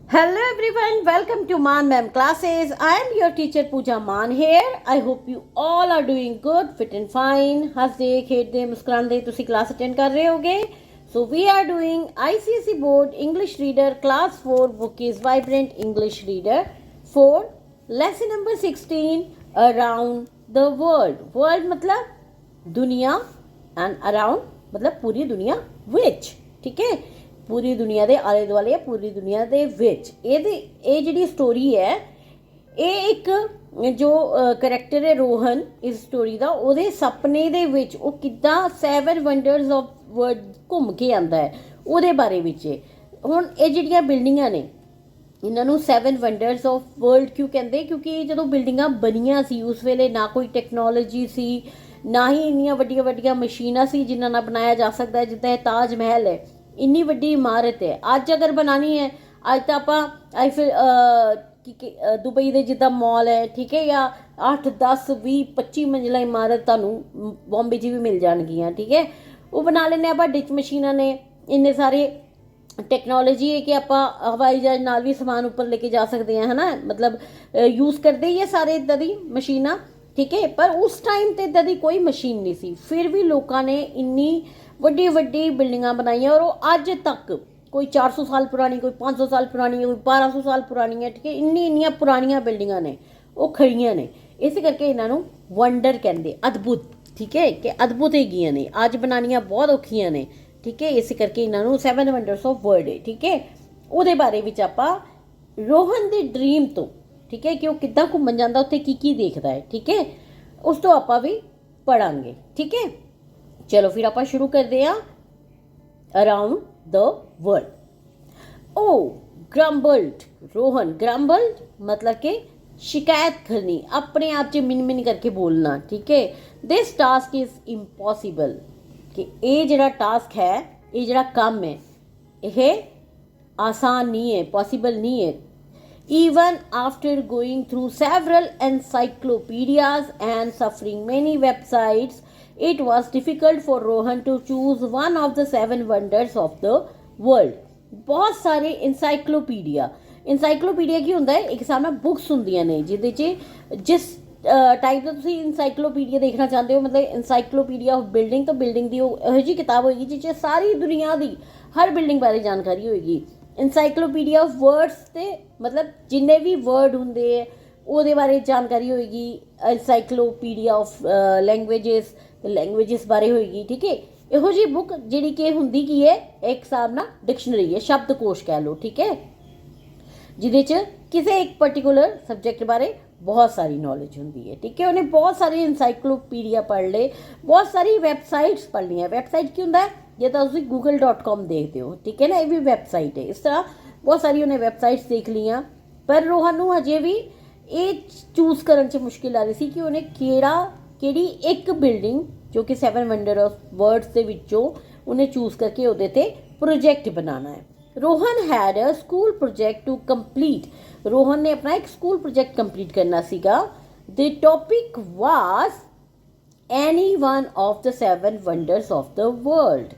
Hello everyone, welcome to Man Ma'am classes. I am your teacher Pooja Man here. I hope you all are doing good, fit and fine. हंसदे खेडदे मुस्कुरांदे तुसी class attend कर रहे होगे. So we are doing ICSE board English reader class 4 book is Vibrant English Reader 4 lesson number 16 around the world. World मतलब दुनिया and around मतलब पूरी दुनिया which ठीक है पूरी दुनिया के आले दुआले पूरी दुनिया के विच ये जी स्टोरी है ये एक जो करैक्टर है रोहन इस स्टोरी का वो सपने दे विच वो किद्दां 7 वंडर्स ऑफ वर्ल्ड घूम के आता है वो बारे हुण ये जिहड़ियां बिल्डिंगां ने इन्हों 7 वंडर्स ऑफ वर्ल्ड क्यों कहते क्योंकि जो बिल्डिंगां बनिया सी उस वेले ना कोई टैक्नोलॉजी सी ना ही इन्नियां वड्डियां वड्डियां मशीनां सी जिन्हां नाल बनाया जा सकता है जिद्दां ताज महल है इन्नी वड्डी इमारत है अज अगर बनानी है अज तो आप फिर दुबई के जिदा मॉल है ठीक है या 8 10 20 25 मंजिला इमारत तुहानू बॉम्बे भी मिल जाएगियां ठीक है वो बना लेने आप डिच मशीनां ने इन्ने सारे टैक्नोलॉजी है कि आप हवाई जहाज नाल भी समान ऊपर लेके जा सकते हैं है ना मतलब यूज़ करते ही है सारे इदां दी मशीनां ठीक है पर उस टाइम तो इदां दी कोई मशीन नहीं सी फिर भी लोगों ने इन्नी वड्डी वड्डी बिल्डिंगां बनाइयां और वो अज तक कोई 400 साल पुरानी कोई 500 साल पुरानी कोई 1200 साल पुरानी है ठीक है इन्नियां पुरानियां बिल्डिंगां ने वो खड़ियां ने इस करके इन्हों वंडर कहते अद्भुत ठीक है कि अद्भुत हैगियां ने अज बनानियां बहुत औखियां ने ठीक है इस करके इन्हों 7 वंडर्स ऑफ वर्ल्ड है ठीक है वो बारे में आप रोहन के ड्रीम तो ठीक है कि वह किद्दां घूमन जांदा उत्थे की देखता है ठीक है उस तो आप भी पढ़ांगे ठीक है चलो फिर आप शुरू करते हैं अराउंड द वर्ल्ड ओ ग्रम्बल्ड रोहन ग्रम्बल्ड मतलब कि शिकायत करनी अपने आप च मिन मिन करके बोलना ठीक है दिस टास्क इज इम्पॉसिबल कि ये जड़ा टास्क है ये जड़ा काम है यह आसान नहीं है पॉसिबल नहीं है even after going through several encyclopedias and suffering many websites it was difficult for Rohan to choose one of the 7 wonders of the world बहुत सारे इंसाइक्लोपीडिया की होंदा है एक हिसाब नाल बुक्स होंदियां ने जिहदे च जिस टाइप का तुसीं इंसाइक्लोपीडिया देखना चाहते हो मतलब इंसाइक्लोपीडिया ऑफ बिल्डिंग तो बिल्डिंग की इहो जी किताब होएगी जिस सारी दुनिया की हर बिल्डिंग बारे जानकारी होएगी इंसाइक्लोपीडिया ऑफ वर्ड्स ते मतलब जिन्ने भी वर्ड होंदे वो बारे जानकारी होएगी इंसाइक्लोपीडिया ऑफ लैंग्वेजेस बारे होएगी ठीक है इहो जी बुक जिहड़ी कि हुंदी की है एक हिसाब नाल डिक्शनरी है शब्दकोश कह लो ठीक है जिहदे च किसी एक पर्टिकुलर सबजैक्ट बारे बहुत सारी नॉलेज होंदी है ठीक है उन्हें बहुत सारे इंसाइक्लोपीडिया पढ़ ले बहुत सारी वैबसाइट्स पढ़ लिया वैबसाइट की होंदा है ये तो तुम google.com देखते हो ठीक है ना ये भी वैबसाइट है इस तरह बहुत सारी उन्हें वैबसाइट्स देख लिया पर रोहन नूं अजे भी ये चूज़ करने च मुश्किल आ रही थी कि उन्हें केड़ी एक बिल्डिंग जो कि 7 वंडर ऑफ वर्ड्स के विचों उन्हें चूज़ करके उहदे ते प्रोजेक्ट बनाना है Rohan had a school project to complete Rohan ने अपना एक स्कूल प्रोजेक्ट कंप्लीट करना सीगा the topic was any one of the 7 wonders of the world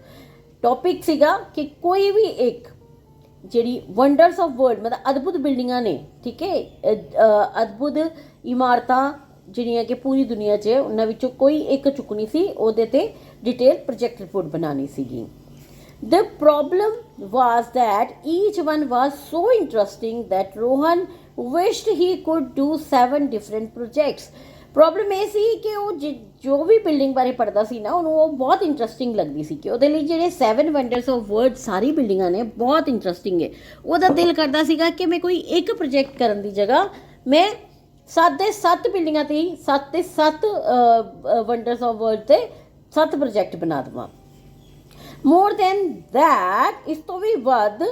topic सीगा कि कोई भी एक जी वंडर्स ऑफ वर्ल्ड मतलब अद्भुत बिल्डिंगां ने ठीक है अद्भुत इमारतां जिहड़ियां कि पूरी दुनिया च उन्हां विचों कोई एक चुकनी सी उहदे ते डिटेल प्रोजेक्ट रिपोर्ट बनानी सीगी the problem was that each one was so interesting that Rohan wished he could do 7 different projects problem ये सी कि वो जो भी बिल्डिंग बारे पढ़ता सी ना उन्होंने वो बहुत इंटरेस्टिंग लगती सी कि वो जो 7 वंडर्स ऑफ वर्ल्ड सारी बिल्डिंगां ने बहुत इंटरेस्टिंग है वह दिल करता सीगा कि मैं कोई एक प्रोजेक्ट करने की जगह मैं 7 ਦੇ 7 बिल्डिंगां ते 7 ਦੇ 7 वंडर्स ऑफ वर्ल्ड ते 7 प्रोजेक्ट बना देवां मोर दैन दैट इस तो भी वध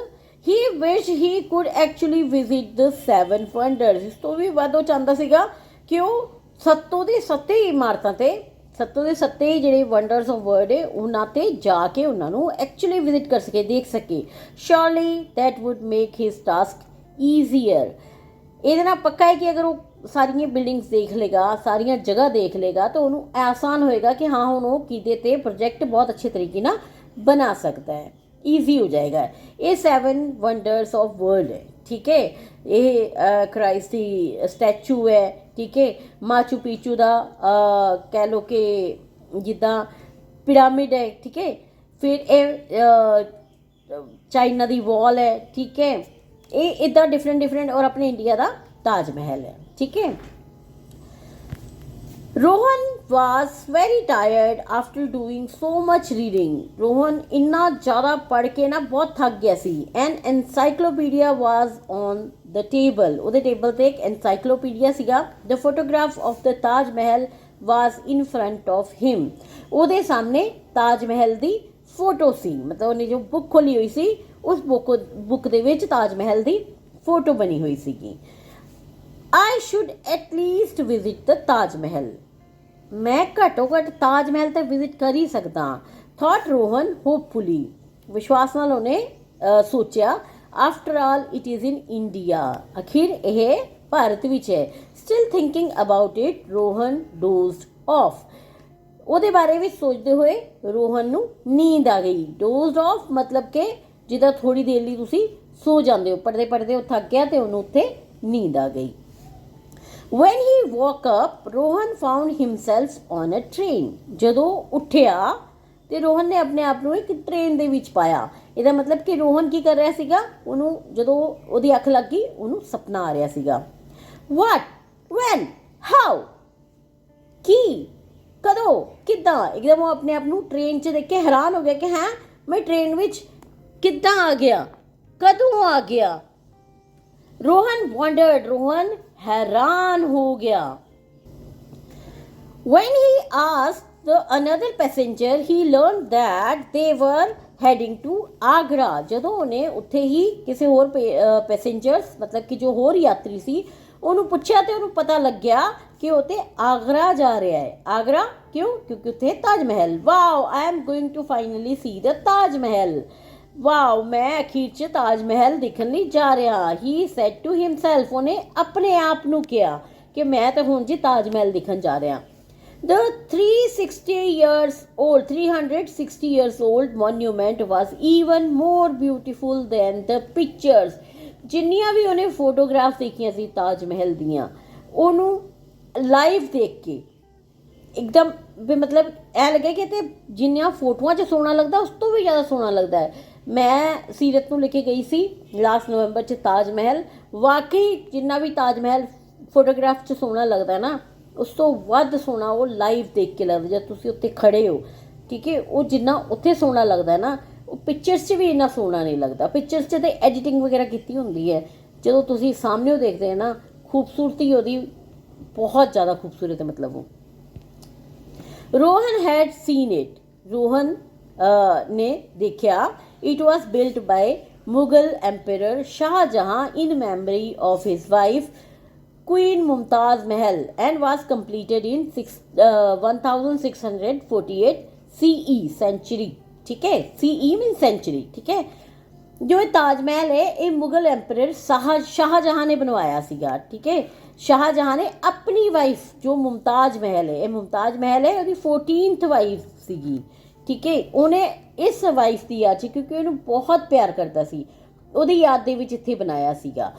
he wish he could actually visit the 7 wonders इस तो भी वध वो चाहता सीगा कि वो 7 ਦੇ 7 इमारतां ते 7 ਦੇ 7 ਜਿਹੜੇ ਵੰਡਰਸ ਆਫ ਵਰਲਡ ਹੈ ਉਹਨਾਂ ਤੇ ਜਾ ਕੇ ਉਹਨਾਂ ਨੂੰ ਐਕਚੁਅਲੀ ਵਿਜ਼ਿਟ ਕਰ ਸਕੇ ਦੇਖ ਸਕੇ surely that would make his task easier ਇਹਦੇ ਨਾਲ ਪੱਕਾ ਹੈ ਕਿ ਅਗਰ ਉਹ ਸਾਰੀਆਂ ਬਿਲਡਿੰਗਸ ਦੇਖ ਲੇਗਾ ਸਾਰੀਆਂ ਜਗ੍ਹਾ ਦੇਖ ਲੇਗਾ ਤਾਂ ਉਹਨੂੰ ਆਸਾਨ ਹੋਏਗਾ ਕਿ ਹਾਂ ਹੁਣ ਉਹ ਕਿਤੇ ਤੇ ਪ੍ਰੋਜੈਕਟ ਬਹੁਤ ਅੱਛੇ ਤਰੀਕੇ ਨਾਲ ਬਣਾ ਸਕਦਾ ਹੈ ईजी हो जाएगा ये 7 वंडर्स ऑफ वर्ल्ड है ठीक है। ये क्राइस्ट की स्टैचू है, ठीक है। माचू पीचू का कह लो कि जिदा पिरामिड है, ठीक है। फिर ये चाइना दी वॉल है, ठीक है। ये इदा डिफरेंट डिफरेंट, और अपने इंडिया का ताज महल है, ठीक है। Rohan was very tired after doing so much reading. Rohan इन्ना ज़्यादा पढ़ के ना बहुत थक गया सी। An encyclopedia was on the table, ਉਹਦੇ ਟੇਬਲ ਤੇ ਇੱਕ ਐਨਸਾਈਕਲੋਪੀਡੀਆ ਸੀਗਾ। The photograph of the Taj Mahal was in front of him, ਉਹਦੇ सामने ताज महल ਦੀ फोटो सी, मतलब ਉਹਨੇ जो बुक खोली हुई सी उस बुक ਦੇ ਵਿੱਚ ताज महल ਦੀ फोटो बनी हुई ਸੀਗੀ। I should at least visit the Taj Mahal, मैं घट्टो घट ताज महल तक विजिट कर ही सकता। थॉट रोहन होपफुली, विश्वास नाल उन्हें सोचा। After all it is in India, आखिर यह भारत विच है। Still thinking about it Rohan dozed of, ਉਹਦੇ ਬਾਰੇ ਵਿੱਚ ਸੋਚਦੇ ਹੋਏ ਰੋਹਨ ਨੂੰ ਨੀਂਦ ਆ ਗਈ। ਡੋਜ਼ਡ ਆਫ ਮਤਲਬ ਕਿ ਜਿੱਦਾਂ ਥੋੜੀ ਦੇਰ ਲਈ ਤੁਸੀਂ ਸੋ ਜਾਂਦੇ ਹੋ, ਪੜ੍ਹਦੇ ਪੜ੍ਹਦੇ ਉਹ ਥੱਕ ਗਿਆ ਤੇ ਉਹਨੂੰ ਉੱਥੇ ਨੀਂਦ ਆ ਗਈ। When he woke up, Rohan found himself on a train, ਜਦੋਂ ਉੱਠਿਆ ਤੇ ਰੋਹਨ ਨੇ ਆਪਣੇ ਆਪ ਨੂੰ ਇੱਕ ਟ੍ਰੇਨ ਦੇ ਵਿੱਚ ਪਾਇਆ। ਇਹਦਾ ਮਤਲਬ ਕਿ ਰੋਹਨ ਕੀ ਕਰ ਰਿਹਾ ਸੀਗਾ, ਉਹਨੂੰ ਜਦੋਂ ਉਹਦੀ ਅੱਖ ਲੱਗ ਗਈ ਉਹਨੂੰ ਸੁਪਨਾ ਆ ਰਿਹਾ ਸੀਗਾ। What? When? How? ਕੀ? ਕਦੋਂ? ਕਿੱਦਾਂ? ਇੱਕਦਮ ਉਹ ਆਪਣੇ ਆਪ ਨੂੰ ਟ੍ਰੇਨ 'ਚ ਦੇਖ ਕੇ ਹੈਰਾਨ ਹੋ ਗਿਆ ਕਿ ਹਾਂ ਮੈਂ ਟ੍ਰੇਨ ਵਿੱਚ ਕਿੱਦਾਂ ਆ ਗਿਆ, ਕਦੋਂ ਆ ਗਿਆ। रोहन wondered, रोहन हैरान हो गया। When he asked the another passenger, he learned that they were heading to Agra। ਜਦੋਂ ਉਹਨੇ ਉੱਥੇ ਹੀ ਕਿਸੇ ਹੋਰ ਪੈਸੇਂਜਰਸ ਮਤਲਬ ਕਿ ਜੋ ਹੋਰ ਯਾਤਰੀ ਸੀ ਉਹਨੂੰ ਪੁੱਛਿਆ ਤੇ ਉਹਨੂੰ ਪਤਾ ਲੱਗਿਆ ਕਿ ਉਹ ਤੇ ਆਗਰਾ ਜਾ ਰਿਹਾ ਹੈ। ਆਗਰਾ ਕਿਉਂ? ਕਿਉਂਕਿ ਉੱਥੇ Taj Mahal. Wow, I am going to finally see the Taj Mahal. Wow, मैं अखीर च ताज महल देखने ਲਈ जा रहा। ही said to himself, ਉਹਨੇ ਆਪਣੇ ਆਪ ਨੂੰ ਕਿਹਾ ਕਿ ਮੈਂ ਤਾਂ ਹੁਣ ਜੀ ਤਾਜ ਮਹਿਲ ਦੇਖਣ ਜਾ ਰਿਹਾ। The 360 years old monument was even more beautiful than the pictures। ਜਿੰਨੀਆਂ ਵੀ ਉਹਨੇ ਫੋਟੋਗ੍ਰਾਫ ਦੇਖੀਆਂ ਸੀ ਤਾਜ ਮਹਿਲ ਦੀਆਂ, ਉਹਨੂੰ ਲਾਈਵ ਦੇਖ ਕੇ ਇੱਕਦਮ ਵੀ ਮਤਲਬ ਐ ਲੱਗੇ ਕਿ ਤੇ ਜਿੰਨੀਆਂ ਫੋਟੋਆਂ 'ਚ ਸੋਹਣਾ ਲੱਗਦਾ ਉਸ ਤੋਂ ਵੀ ਜ਼ਿਆਦਾ ਸੋਹਣਾ ਲੱਗਦਾ ਹੈ। ਮੈਂ ਸੀਰਤ ਨੂੰ ਲੈ ਕੇ ਗਈ ਸੀ ਲਾਸਟ ਨਵੰਬਰ 'ਚ ਤਾਜ ਮਹਿਲ। ਵਾਕਈ ਜਿੰਨਾ ਵੀ ਤਾਜ ਮਹਿਲ ਫੋਟੋਗ੍ਰਾਫ 'ਚ ਸੋਹਣਾ ਲੱਗਦਾ ਨਾ, ਉਸ ਤੋਂ ਵੱਧ ਸੋਹਣਾ ਉਹ ਲਾਈਵ ਦੇਖ ਕੇ ਲੱਗਦਾ ਜਦ ਤੁਸੀਂ ਉੱਥੇ ਖੜੇ ਹੋ, ਠੀਕ ਹੈ। ਉਹ ਜਿੰਨਾ ਉੱਥੇ ਸੋਹਣਾ ਲੱਗਦਾ ਨਾ ਉਹ ਪਿਕਚਰਸ 'ਚ ਵੀ ਇੰਨਾ ਸੋਹਣਾ ਨਹੀਂ ਲੱਗਦਾ। ਪਿਕਚਰਸ 'ਚ ਤਾਂ ਐਡੀਟਿੰਗ ਵਗੈਰਾ ਕੀਤੀ ਹੁੰਦੀ ਹੈ, ਜਦੋਂ ਤੁਸੀਂ ਸਾਹਮਣੇ ਉਹ ਦੇਖਦੇ ਹੋ ਨਾ ਖੂਬਸੂਰਤੀ ਉਹਦੀ ਬਹੁਤ ਜ਼ਿਆਦਾ ਖੂਬਸੂਰਤ ਹੈ। ਮਤਲਬ ਉਹ Rohan had seen it, Rohan ने देखा। It was built by Mughal emperor Shahjahan in memory of his wife queen Mumtaz Mahal and was completed in 1648 CE century, ठीक है। CE मीन सेंचुरी, ठीक है। जो ताज महल है ये मुगल एम्परर शाहजहां ने बनवाया सीगा, ठीक है। शाहजहां ने अपनी वाइफ जो मुमताज महल है, ये मुमताज महल है ਉਹਦੀ 14th ਵਾਈਫ ਸੀਗੀ, ਠੀਕ ਹੈ। ਉਹਨੇ ਇਸ ਵਾਈਫ ਦੀ ਯਾਦ 'ਚ, ਕਿਉਂਕਿ ਉਹਨੂੰ ਬਹੁਤ ਪਿਆਰ ਕਰਦਾ ਸੀ, ਉਹਦੀ ਯਾਦ ਦੇ ਵਿੱਚ ਇੱਥੇ ਬਣਾਇਆ ਸੀਗਾ।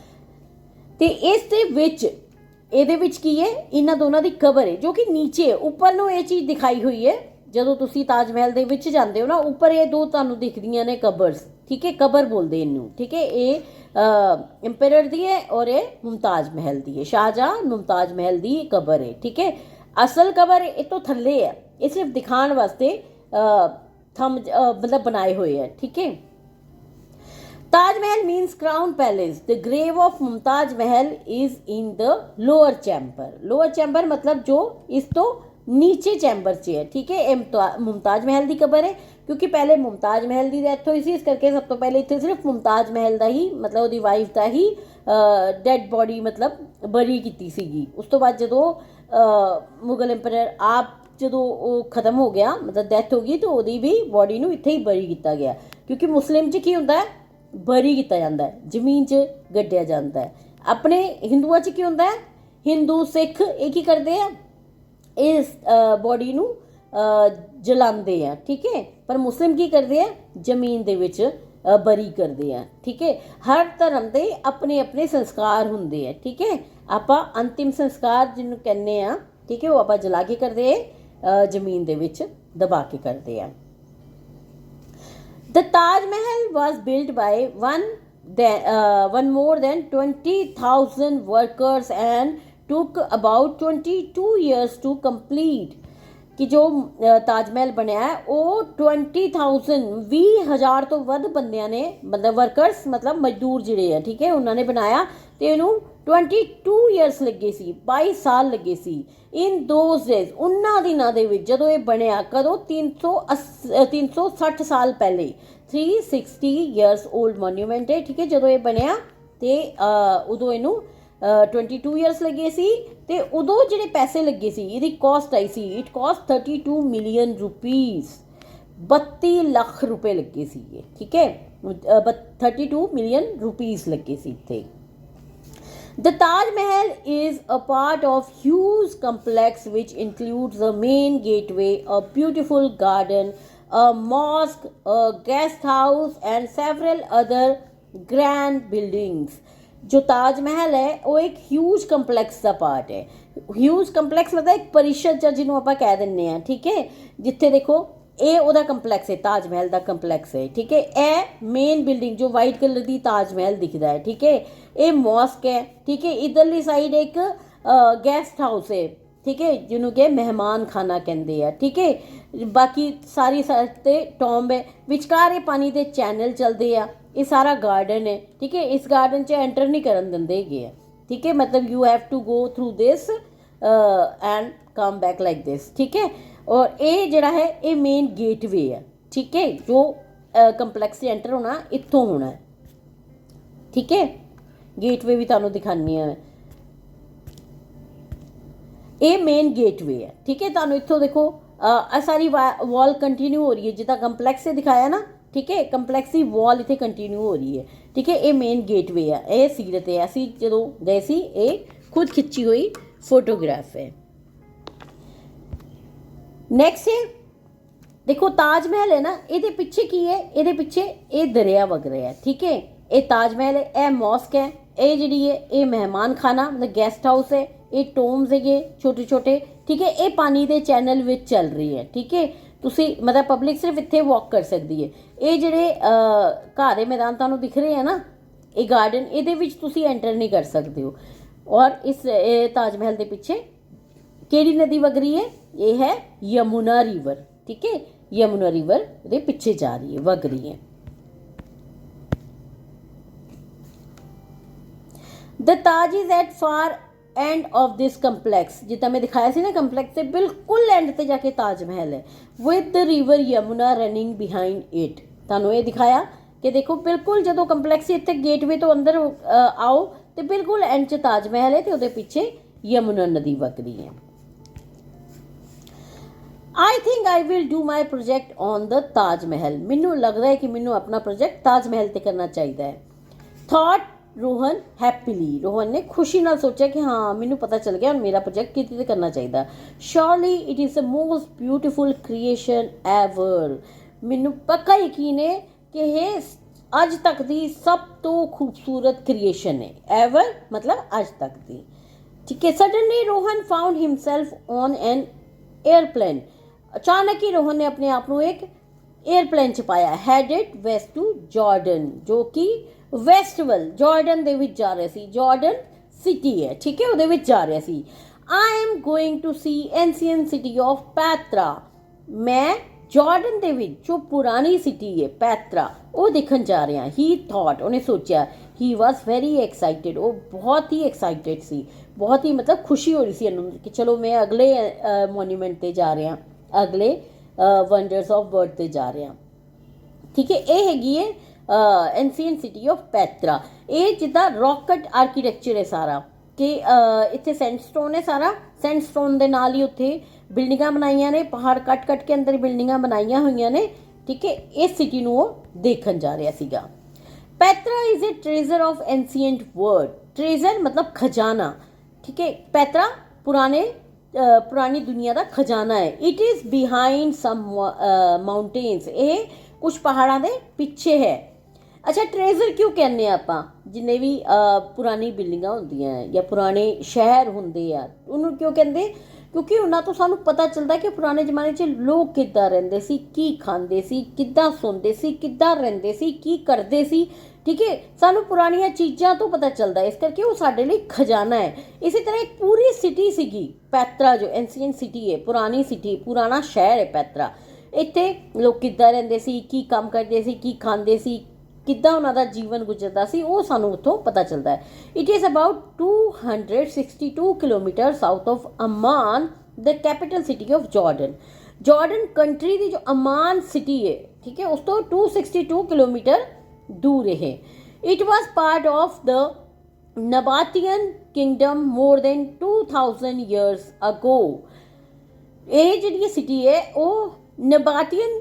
ਤੇ ਇਸ ਦੇ ਵਿੱਚ ਇਹਦੇ ਵਿੱਚ ਕੀ ਹੈ, ਇਹਨਾਂ ਦੋਨਾਂ ਦੀ ਕਬਰ ਹੈ ਜੋ ਕਿ ਨੀਚੇ ਉੱਪਰ ਨੂੰ ਇਹ ਚੀਜ਼ ਦਿਖਾਈ ਹੋਈ ਹੈ। ਜਦੋਂ ਤੁਸੀਂ ਤਾਜ ਮਹਿਲ ਦੇ ਵਿੱਚ ਜਾਂਦੇ ਹੋ ਨਾ, ਉੱਪਰ ਇਹ ਦੋ ਤੁਹਾਨੂੰ ਦਿਖਦੀਆਂ ਨੇ ਕਬਰਸ, ਠੀਕ ਹੈ। ਕਬਰ ਬੋਲਦੇ ਇਹਨੂੰ, ਠੀਕ ਹੈ। ਇਹ एम्परर दी है और ये मुमताज महल दी है। शाहजहां मुमताज महल दी कबर है, ठीक है। असल कबर ये तो थल्ले है, ये सिर्फ दिखाने वास्ते थम मतलब बनाए हुए हैं, ठीक है। Taj Mahal means crown palace. The grave of Mumtaz Mahal is in the lower chamber. Lower chamber मतलब जो इस तो नीचे चैम्बर च है, ठीक है। मुमताज महल की कबर है क्योंकि पहले मुमताज महल की डैथ हुई सी, इस करके सब तो पहले इतने सिर्फ मुमताज महल का ही मतलब उसकी वाइफ का ही डैड बॉडी मतलब बरी की सीगी। उस तो बाद जो मुगल एम्परर आप जो खत्म हो गया, मतलब डैथ हो गई, तो वो भी बॉडी नूं इत्थे ही बरी किया गया। क्योंकि मुस्लिम च की होंदा है, बरी किया जाता है, जमीन च गड्ढिया जाता है। अपने हिंदुआ च की होंदा है, हिंदू सिख ये की करते हैं, इस बॉडी नूं जलाते हैं, ठीक है। पर मुस्लिम की करते हैं, जमीन दे विच ਬਰੀ ਕਰਦੇ ਆ। ਠੀਕ ਹੈ, ਹਰ ਧਰਮ ਦੇ ਆਪਣੇ ਆਪਣੇ ਸੰਸਕਾਰ ਹੁੰਦੇ ਆ। ਠੀਕ ਹੈ, ਆਪਾਂ ਅੰਤਿਮ ਸੰਸਕਾਰ ਜਿਹਨੂੰ ਕਹਿੰਦੇ ਆ, ਠੀਕ ਹੈ, ਉਹ ਆਪਾਂ ਜਲਾ ਕੇ ਕਰਦੇ ਜ਼ਮੀਨ ਦੇ ਵਿੱਚ ਦਬਾ ਕੇ ਕਰਦੇ ਆ। The Taj Mahal was built by one more than 20,000 workers and took about 22 years to complete। ਕਿ ਜੋ ਤਾਜ ਮਹਿਲ ਬਣਿਆ ਹੈ ਉਹ 20,000 ਤੋਂ ਵੱਧ ਬੰਦਿਆਂ ਨੇ, ਮਤਲਬ ਵਰਕਰਸ ਮਤਲਬ ਮਜ਼ਦੂਰ ਜਿਹੜੇ ਆ, ਠੀਕ ਹੈ, ਉਹਨਾਂ ਨੇ ਬਣਾਇਆ ਤੇ ਇਹਨੂੰ 22 ਇਅਰਸ ਲੱਗੇ ਸੀ, 22 ਸਾਲ ਲੱਗੇ ਸੀ। ਇਨ ਦੋਜ਼ ਡੇਜ਼, ਉਹਨਾਂ ਦਿਨਾਂ ਦੇ ਵਿੱਚ ਜਦੋਂ ਇਹ ਬਣਿਆ, ਕਦੋਂ 360 ਸਾਲ ਪਹਿਲੇ, 360 ਇਅਰਸ 올ਡ ਮੋਨੂਮੈਂਟ ਹੈ। ਠੀਕ ਹੈ, ਜਦੋਂ ਇਹ ਬਣਿਆ ਤੇ ਉਦੋਂ ਇਹਨੂੰ 22 ਇਅਰਸ ਲੱਗੇ ਸੀ ਤੇ ਉਦੋਂ ਜਿਹੜੇ ਪੈਸੇ ਲੱਗੇ ਸੀ, ਇਹਦੀ ਕਾਸਟ ਆਈ ਸੀ, it cost 32 million rupees, 32 lakh ਰੁਪਏ ਲੱਗੇ ਸੀ ਇਹ। ਠੀਕ ਹੈ, 32 ਮਿਲੀਅਨ ਰੁਪੀਜ਼ ਲੱਗੇ ਸੀ ਇੱਥੇ। The Taj Mahal is a part of huge complex which includes the main gateway, a beautiful garden, a mosque, a guest house and several other grand buildings। जो ताज महल है वो एक ह्यूज ਕੰਪਲੈਕਸ ਦਾ part ਹੈ। Huge complex ਮਤਲਬ ਇੱਕ ਪਰਿਸ਼ਦ ਜਾਂ ਜਿਹਨੂੰ ਆਪਾਂ ਕਹਿ ਦਿੰਦੇ ਆ। ਠੀਕ ਹੈ, ਜਿੱਥੇ ਦੇਖੋ ਇਹ ਉਹਦਾ ਕੰਪਲੈਕਸ ਹੈ, ਤਾਜ ਮਹਿਲ ਦਾ ਕੰਪਲੈਕਸ ਹੈ। ਠੀਕ ਹੈ, ਇਹ ਮੇਨ ਬਿਲਡਿੰਗ ਜੋ ਵਾਈਟ ਕਲਰ ਦੀ ਤਾਜ ਮਹਿਲ ਦਿਖਦਾ ਹੈ। ਠੀਕ ਹੈ, ਇਹ ਮੌਸਕ ਹੈ। ਠੀਕ ਹੈ, ਇਧਰਲੀ ਸਾਈਡ ਇੱਕ ਗੈਸਟ ਹਾਊਸ ਹੈ। ਠੀਕ ਹੈ, ਜਿਹਨੂੰ ਕਿ ਮਹਿਮਾਨ ਖਾਨਾ ਕਹਿੰਦੇ ਆ। ਠੀਕ ਹੈ, ਬਾਕੀ ਸਾਰੀ ਸਾਈਡ ਤੇ ਟੌਂਬ ਹੈ, ਵਿਚਕਾਰ ਇਹ ਪਾਣੀ ਦੇ ਚੈਨਲ ਚੱਲਦੇ ਆ। ਇਹ ਸਾਰਾ ਗਾਰਡਨ ਹੈ। ਠੀਕ ਹੈ, ਇਸ ਗਾਰਡਨ 'ਚ ਐਂਟਰ ਨਹੀਂ ਕਰਨ ਦਿੰਦੇ ਹੈਗੇ ਆ। ਠੀਕ ਹੈ, ਮਤਲਬ you have to go through this and come back like this. ਠੀਕ ਹੈ, ਔਰ ਇਹ ਜਿਹੜਾ ਹੈ ਇਹ ਮੇਨ ਗੇਟਵੇ ਹੈ। ਠੀਕ ਹੈ, ਜੋ ਕੰਪਲੈਕਸ 'ਚ ਐਂਟਰ ਹੋਣਾ ਇੱਥੋਂ ਹੋਣਾ। ਠੀਕ ਹੈ, ਗੇਟਵੇ ਵੀ ਤੁਹਾਨੂੰ ਦਿਖਾਉਂਦੀ ਹਾਂ। ਇਹ ਮੇਨ ਗੇਟਵੇ ਹੈ। ਠੀਕ ਹੈ, ਤੁਹਾਨੂੰ ਇੱਥੋਂ ਦੇਖੋ ਆ ਸਾਰੀ ਵਾਲ ਕੰਟੀਨਿਊ ਹੋ ਰਹੀ ਹੈ, ਜਿੱਦਾਂ ਕੰਪਲੈਕਸ 'ਚ ਦਿਖਾਇਆ ਨਾ। ਠੀਕ ਹੈ, ਕੰਪਲੈਕਸ ਦੀ ਵਾਲ ਇੱਥੇ ਕੰਟੀਨਿਊ ਹੋ ਰਹੀ ਹੈ। ਠੀਕ ਹੈ, ਇਹ ਮੇਨ ਗੇਟਵੇ ਹੈ। ਇਹ ਸੀਰਤ ਹੈ, ਅਸੀਂ ਜਦੋਂ ਗਏ ਸੀ, ਇਹ ਖੁਦ ਖਿੱਚੀ ਹੋਈ ਫੋਟੋਗ੍ਰਾਫ ਹੈ। ਨੈਕਸਟ ਹੈ, ਦੇਖੋ ਤਾਜ ਮਹਿਲ ਹੈ ਨਾ, ਇਹਦੇ ਪਿੱਛੇ ਕੀ ਹੈ? ਇਹਦੇ ਪਿੱਛੇ ਇਹ ਦਰਿਆ ਵਗ ਰਿਹਾ। ਠੀਕ ਹੈ, ਇਹ ਤਾਜ ਮਹਿਲ ਹੈ, ਇਹ ਮੌਸਕ ਹੈ, ਇਹ ਜਿਹੜੀ ਹੈ ਇਹ ਮਹਿਮਾਨ ਖਾਨਾ ਮਤਲਬ ਗੈਸਟ ਹਾਊਸ ਹੈ, ਇਹ ਟੋਮਸ ਹੈਗੇ ਛੋਟੇ ਛੋਟੇ। ਠੀਕ ਹੈ, ਇਹ ਪਾਣੀ ਦੇ ਚੈਨਲ ਵਿੱਚ ਚੱਲ ਰਹੀ ਹੈ। ਠੀਕ ਹੈ, ਤੁਸੀਂ ਮਤਲਬ ਪਬਲਿਕ ਸਿਰਫ ਇੱਥੇ ਵਾਕ ਕਰ ਸਕਦੀ ਹੈ। ਇਹ ਜਿਹੜੇ ਘਾਹ ਦੇ ਮੈਦਾਨ ਤੁਹਾਨੂੰ ਦਿਖ ਰਹੇ ਆ ਨਾ, ਇਹ ਗਾਰਡਨ, ਇਹਦੇ ਵਿੱਚ ਤੁਸੀਂ ਐਂਟਰ ਨਹੀਂ ਕਰ ਸਕਦੇ ਹੋ। ਔਰ ਇਸ ਤਾਜ ਮਹਿਲ ਦੇ ਪਿੱਛੇ ਕਿਹੜੀ ਨਦੀ ਵਗ ਰਹੀ ਹੈ? ਇਹ ਹੈ ਯਮੁਨਾ ਰਿਵਰ। ਠੀਕ ਹੈ, ਯਮੁਨਾ ਰਿਵਰ ਦੇ ਪਿੱਛੇ ਜਾ ਰਹੀ ਹੈ, ਵਗ ਰਹੀ ਹੈ। The Taj is at far end of this complex। ਜਿੱਦਾਂ ਮੈਂ ਦਿਖਾਇਆ ਸੀ ਨਾ, ਕੰਪਲੈਕਸ ਦੇ ਬਿਲਕੁਲ ਐਂਡ ਤੇ ਜਾ ਕੇ ਤਾਜ ਮਹਿਲ ਹੈ, with the river Yamuna running behind it। ਤੁਹਾਨੂੰ ਇਹ ਦਿਖਾਇਆ ਕਿ ਦੇਖੋ ਬਿਲਕੁਲ ਜਦੋਂ ਕੰਪਲੈਕਸ ਇੱਥੇ ਗੇਟਵੇ ਤੋਂ ਅੰਦਰ ਆਓ ਤੇ ਬਿਲਕੁਲ ਐਂਡ 'ਚ ਤਾਜ ਮਹਿਲ ਹੈ ਤੇ ਉਹਦੇ ਪਿੱਛੇ ਯਮੁਨਾ ਨਦੀ ਵਗ ਰਹੀ ਹੈ। I think I will do my project on the Taj Mahal. ਮੈਨੂੰ ਲੱਗਦਾ ਹੈ ਕਿ ਮੈਨੂੰ ਆਪਣਾ ਪ੍ਰੋਜੈਕਟ ਤਾਜ ਮਹਿਲ ਤੇ ਕਰਨਾ ਚਾਹੀਦਾ ਹੈ। ਥॉट ਰੋਹਨ ਹੈਪੀਲੀ। ਰੋਹਨ ਨੇ ਖੁਸ਼ੀ ਨਾਲ ਸੋਚਿਆ ਕਿ ਹਾਂ ਮੈਨੂੰ ਪਤਾ ਚੱਲ ਗਿਆ ਹੁਣ ਮੇਰਾ ਪ੍ਰੋਜੈਕਟ ਕਿਤੇ ਤੇ ਕਰਨਾ ਚਾਹੀਦਾ। Surely it is the most beautiful creation ever. ਮੈਨੂੰ ਪੱਕਾ ਯਕੀਨ ਹੈ ਕਿ ਇਹ ਅੱਜ ਤੱਕ ਦੀ ਸਭ ਤੋਂ ਖੂਬਸੂਰਤ ਕ੍ਰੀਏਸ਼ਨ ਹੈ। ਐਵਰ ਮਤਲਬ ਅੱਜ ਤੱਕ ਦੀ। ਠੀਕ ਹੈ, suddenly Rohan found himself on N aeroplane. ਅਚਾਨਕ ਹੀ ਰੋਹਨ ਨੇ ਆਪਣੇ ਆਪ ਨੂੰ ਇੱਕ 에ਅਰਪਲੇਨ 'ਚ ਪਾਇਆ, ਹੈਡਡ ਵੈਸਟ ਟੂ ਜਾਰਡਨ, ਜੋ ਕਿ ਵੈਸਟ ਵੱਲ ਜਾਰਡਨ ਦੇ ਵਿੱਚ ਜਾ ਰਿਹਾ ਸੀ। ਜਾਰਡਨ ਸਿਟੀ ਹੈ, ਠੀਕ ਹੈ, ਉਹਦੇ ਵਿੱਚ ਜਾ ਰਿਹਾ ਸੀ। I am going to see ancient city of Petra. ਮੈਂ ਜਾਰਡਨ ਦੇ ਵਿੱਚ ਜੋ ਪੁਰਾਣੀ ਸਿਟੀ ਹੈ ਪੈਤਰਾ, ਉਹ ਦੇਖਣ ਜਾ ਰਿਹਾ। ਹੀ ਥॉट, ਉਹਨੇ ਸੋਚਿਆ। ਹੀ ਵਾਜ਼ ਵੈਰੀ ਐਕਸਾਈਟਿਡ, ਉਹ ਬਹੁਤ ਹੀ ਐਕਸਾਈਟਿਡ ਸੀ, ਬਹੁਤ ਹੀ ਮਤਲਬ ਖੁਸ਼ੀ ਹੋ ਰਹੀ ਸੀ ਇਹਨੂੰ ਕਿ ਚਲੋ ਮੈਂ ਅਗਲੇ ਮੋਨੂਮੈਂਟ ਤੇ ਜਾ ਰਿਹਾ, ਅਗਲੇ ਵੰਡਰਸ ਆਫ ਵਰਲਡ ਤੇ ਜਾ ਰਿਹਾ। ਠੀਕ ਹੈ, ਇਹ ਹੈਗੀ ਹੈ ਐਂਸੀਐਂਟ ਸਿਟੀ ਆਫ ਪੈਤਰਾ। ਇਹ ਜਿੱਦਾਂ ਰੌਕਟ ਆਰਕੀਟੈਕਚਰ ਹੈ ਸਾਰਾ, ਕਿ ਇੱਥੇ ਸੈਂਡਸਟੋਨ ਹੈ ਸਾਰਾ, ਸੈਂਡਸਟੋਨ ਦੇ ਨਾਲ ਹੀ ਉੱਥੇ ਬਿਲਡਿੰਗਾਂ ਬਣਾਈਆਂ ਨੇ, ਪਹਾੜ ਕੱਟ ਕੱਟ ਕੇ ਅੰਦਰ ਬਿਲਡਿੰਗਾਂ ਬਣਾਈਆਂ ਹੋਈਆਂ ਨੇ। ਠੀਕ ਹੈ, ਇਸ ਸਿਟੀ ਨੂੰ ਉਹ ਦੇਖਣ ਜਾ ਰਿਹਾ ਸੀਗਾ। Petra is a treasure of ancient world. Treasure ਮਤਲਬ ਖਜ਼ਾਨਾ। ਠੀਕ ਹੈ, ਪੈਤਰਾ ਪੁਰਾਣੀ ਦੁਨੀਆ ਦਾ ਖਜ਼ਾਨਾ ਹੈ। It is behind some mountains. ਇਹ ਕੁਝ ਪਹਾੜਾਂ ਦੇ ਪਿੱਛੇ ਹੈ। ਅੱਛਾ, ਟ੍ਰੇਜ਼ਰ ਕਿਉਂ ਕਹਿੰਦੇ ਆ ਆਪਾਂ? ਜਿੰਨੇ ਵੀ ਪੁਰਾਣੀ ਬਿਲਡਿੰਗਾਂ ਹੁੰਦੀਆਂ ਜਾਂ ਪੁਰਾਣੇ ਸ਼ਹਿਰ ਹੁੰਦੇ ਆ, ਉਹਨੂੰ ਕਿਉਂ ਕਹਿੰਦੇ? ਕਿਉਂਕਿ ਉਹਨਾਂ ਤੋਂ ਸਾਨੂੰ ਪਤਾ ਚੱਲਦਾ ਕਿ ਪੁਰਾਣੇ ਜ਼ਮਾਨੇ 'ਚ ਲੋਕ ਕਿੱਦਾਂ ਰਹਿੰਦੇ ਸੀ, ਕੀ ਖਾਂਦੇ ਸੀ, ਕਿੱਦਾਂ ਸੌਂਦੇ ਸੀ, ਕਿੱਦਾਂ ਰਹਿੰਦੇ ਸੀ, ਕੀ ਕਰਦੇ ਸੀ। ਠੀਕ ਹੈ, ਸਾਨੂੰ ਪੁਰਾਣੀਆਂ ਚੀਜ਼ਾਂ ਤੋਂ ਪਤਾ ਚੱਲਦਾ, ਇਸ ਕਰਕੇ ਉਹ ਸਾਡੇ ਲਈ ਖਜ਼ਾਨਾ ਹੈ। ਇਸੇ ਤਰ੍ਹਾਂ ਇੱਕ ਪੂਰੀ ਸਿਟੀ ਸੀਗੀ ਪੈਤਰਾ, ਜੋ ਐਂਸੀਐਂਟ ਸਿਟੀ ਹੈ, ਪੁਰਾਣੀ ਸਿਟੀ, ਪੁਰਾਣਾ ਸ਼ਹਿਰ ਹੈ ਪੈਤਰਾ। ਇੱਥੇ ਲੋਕ ਕਿੱਦਾਂ ਰਹਿੰਦੇ ਸੀ, ਕੀ ਕੰਮ ਕਰਦੇ ਸੀ, ਕੀ ਖਾਂਦੇ ਸੀ, ਕਿੱਦਾਂ ਉਹਨਾਂ ਦਾ ਜੀਵਨ ਗੁਜ਼ਰਦਾ ਸੀ, ਉਹ ਸਾਨੂੰ ਉੱਥੋਂ ਪਤਾ ਚੱਲਦਾ ਹੈ। It is about 262 kilometre south of Amman, the capital city of Jordan. Jordan country ਦੀ ਜੋ ਅਮਾਨ ਸਿਟੀ ਹੈ, ਠੀਕ ਹੈ, ਉਸ ਤੋਂ 262 ਕਿਲੋਮੀਟਰ दूर है। It was part of the Nabataean kingdom more than 2000 years ago. ਇਹ ਜਿਹੜੀ ਸਿਟੀ ਹੈ ਉਹ ਨਬਾਤੀਅਨ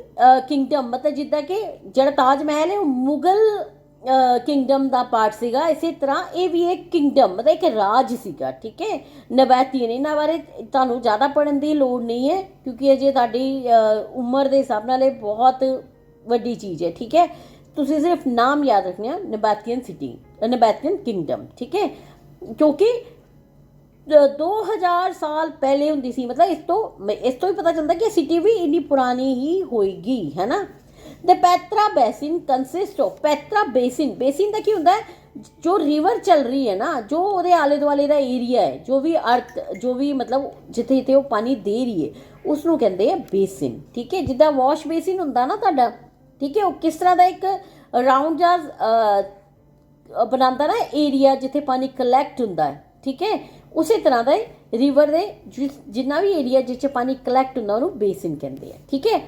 ਕਿੰਗਡਮ, ਮਤਲਬ ਜਿੱਦਾਂ ਕਿ ਜਿਹੜਾ ਤਾਜ ਮਹਿਲ ਹੈ ਉਹ ਮੁਗਲ ਕਿੰਗਡਮ ਦਾ ਪਾਰਟ ਸੀਗਾ, ਇਸੇ ਤਰ੍ਹਾਂ ਇਹ ਵੀ ਇੱਕ ਕਿੰਗਡਮ, ਮਤਲਬ ਇੱਕ ਰਾਜ ਸੀਗਾ। ਠੀਕ ਹੈ, ਨਬਾਤੀਅਨ, ਇਹਨਾਂ ਬਾਰੇ ਤੁਹਾਨੂੰ ਜ਼ਿਆਦਾ ਪੜ੍ਹਨ ਦੀ ਲੋੜ ਨਹੀਂ ਹੈ ਕਿਉਂਕਿ ਅਜੇ ਤੁਹਾਡੀ ਉਮਰ ਦੇ ਹਿਸਾਬ ਨਾਲ ਇਹ ਬਹੁਤ ਵੱਡੀ ਚੀਜ਼ ਹੈ। ਠੀਕ ਹੈ, ਤੁਸੀਂ ਸਿਰਫ ਨਾਮ ਯਾਦ ਰੱਖਣਾ, ਨਬਾਤੀਅਨ ਸਿਟੀ, ਨਬਾਤੀਅਨ ਕਿੰਗਡਮ। ਠੀਕ ਹੈ, ਕਿਉਂਕਿ 2000 ਸਾਲ ਪਹਿਲੇ ਹੁੰਦੀ ਸੀ, ਮਤਲਬ ਇਸ ਤੋਂ ਹੀ ਪਤਾ ਚੱਲਦਾ ਕਿ ਸਿਟੀ ਵੀ ਇੰਨੀ ਪੁਰਾਣੀ ਹੀ ਹੋਏਗੀ, ਹੈ ਨਾ। The Petra basin consist of, Petra basin, basin ਦਾ ਕੀ ਹੁੰਦਾ ਹੈ? ਜੋ ਰਿਵਰ ਚੱਲ ਰਹੀ ਹੈ ਨਾ, ਜੋ ਉਹਦੇ ਆਲੇ ਦੁਆਲੇ ਦਾ ਏਰੀਆ ਹੈ, ਜੋ ਵੀ ਅਰਥ, ਜੋ ਵੀ ਮਤਲਬ ਜਿੱਥੇ ਜਿੱਥੇ ਉਹ ਪਾਣੀ ਦੇ ਰਹੀ ਹੈ, ਉਸ ਨੂੰ ਕਹਿੰਦੇ ਆ ਬੇਸਿਨ। ਠੀਕ ਹੈ, ਜਿੱਦਾਂ ਵਾਸ਼ ਬੇਸਿਨ ਹੁੰਦਾ ਨਾ ਤੁਹਾਡਾ, ਠੀਕ ਹੈ, ਉਹ ਕਿਸ ਤਰ੍ਹਾਂ ਦਾ ਇੱਕ ਰਾਊਂਡ ਜਿਹਾ ਬਣਾਉਂਦਾ ਨਾ ਏਰੀਆ ਜਿੱਥੇ ਪਾਣੀ ਕਲੈਕਟ ਹੁੰਦਾ ਹੈ। ਠੀਕ ਹੈ, ਉਸੇ ਤਰ੍ਹਾਂ ਦਾ ਰਿਵਰ ਦੇ ਜਿੰਨਾ ਵੀ ਏਰੀਆ ਜਿਸ 'ਚ ਪਾਣੀ ਕਲੈਕਟ ਹੁੰਦਾ ਉਹਨੂੰ ਬੇਸਿਨ ਕਹਿੰਦੇ ਆ। ਠੀਕ ਹੈ,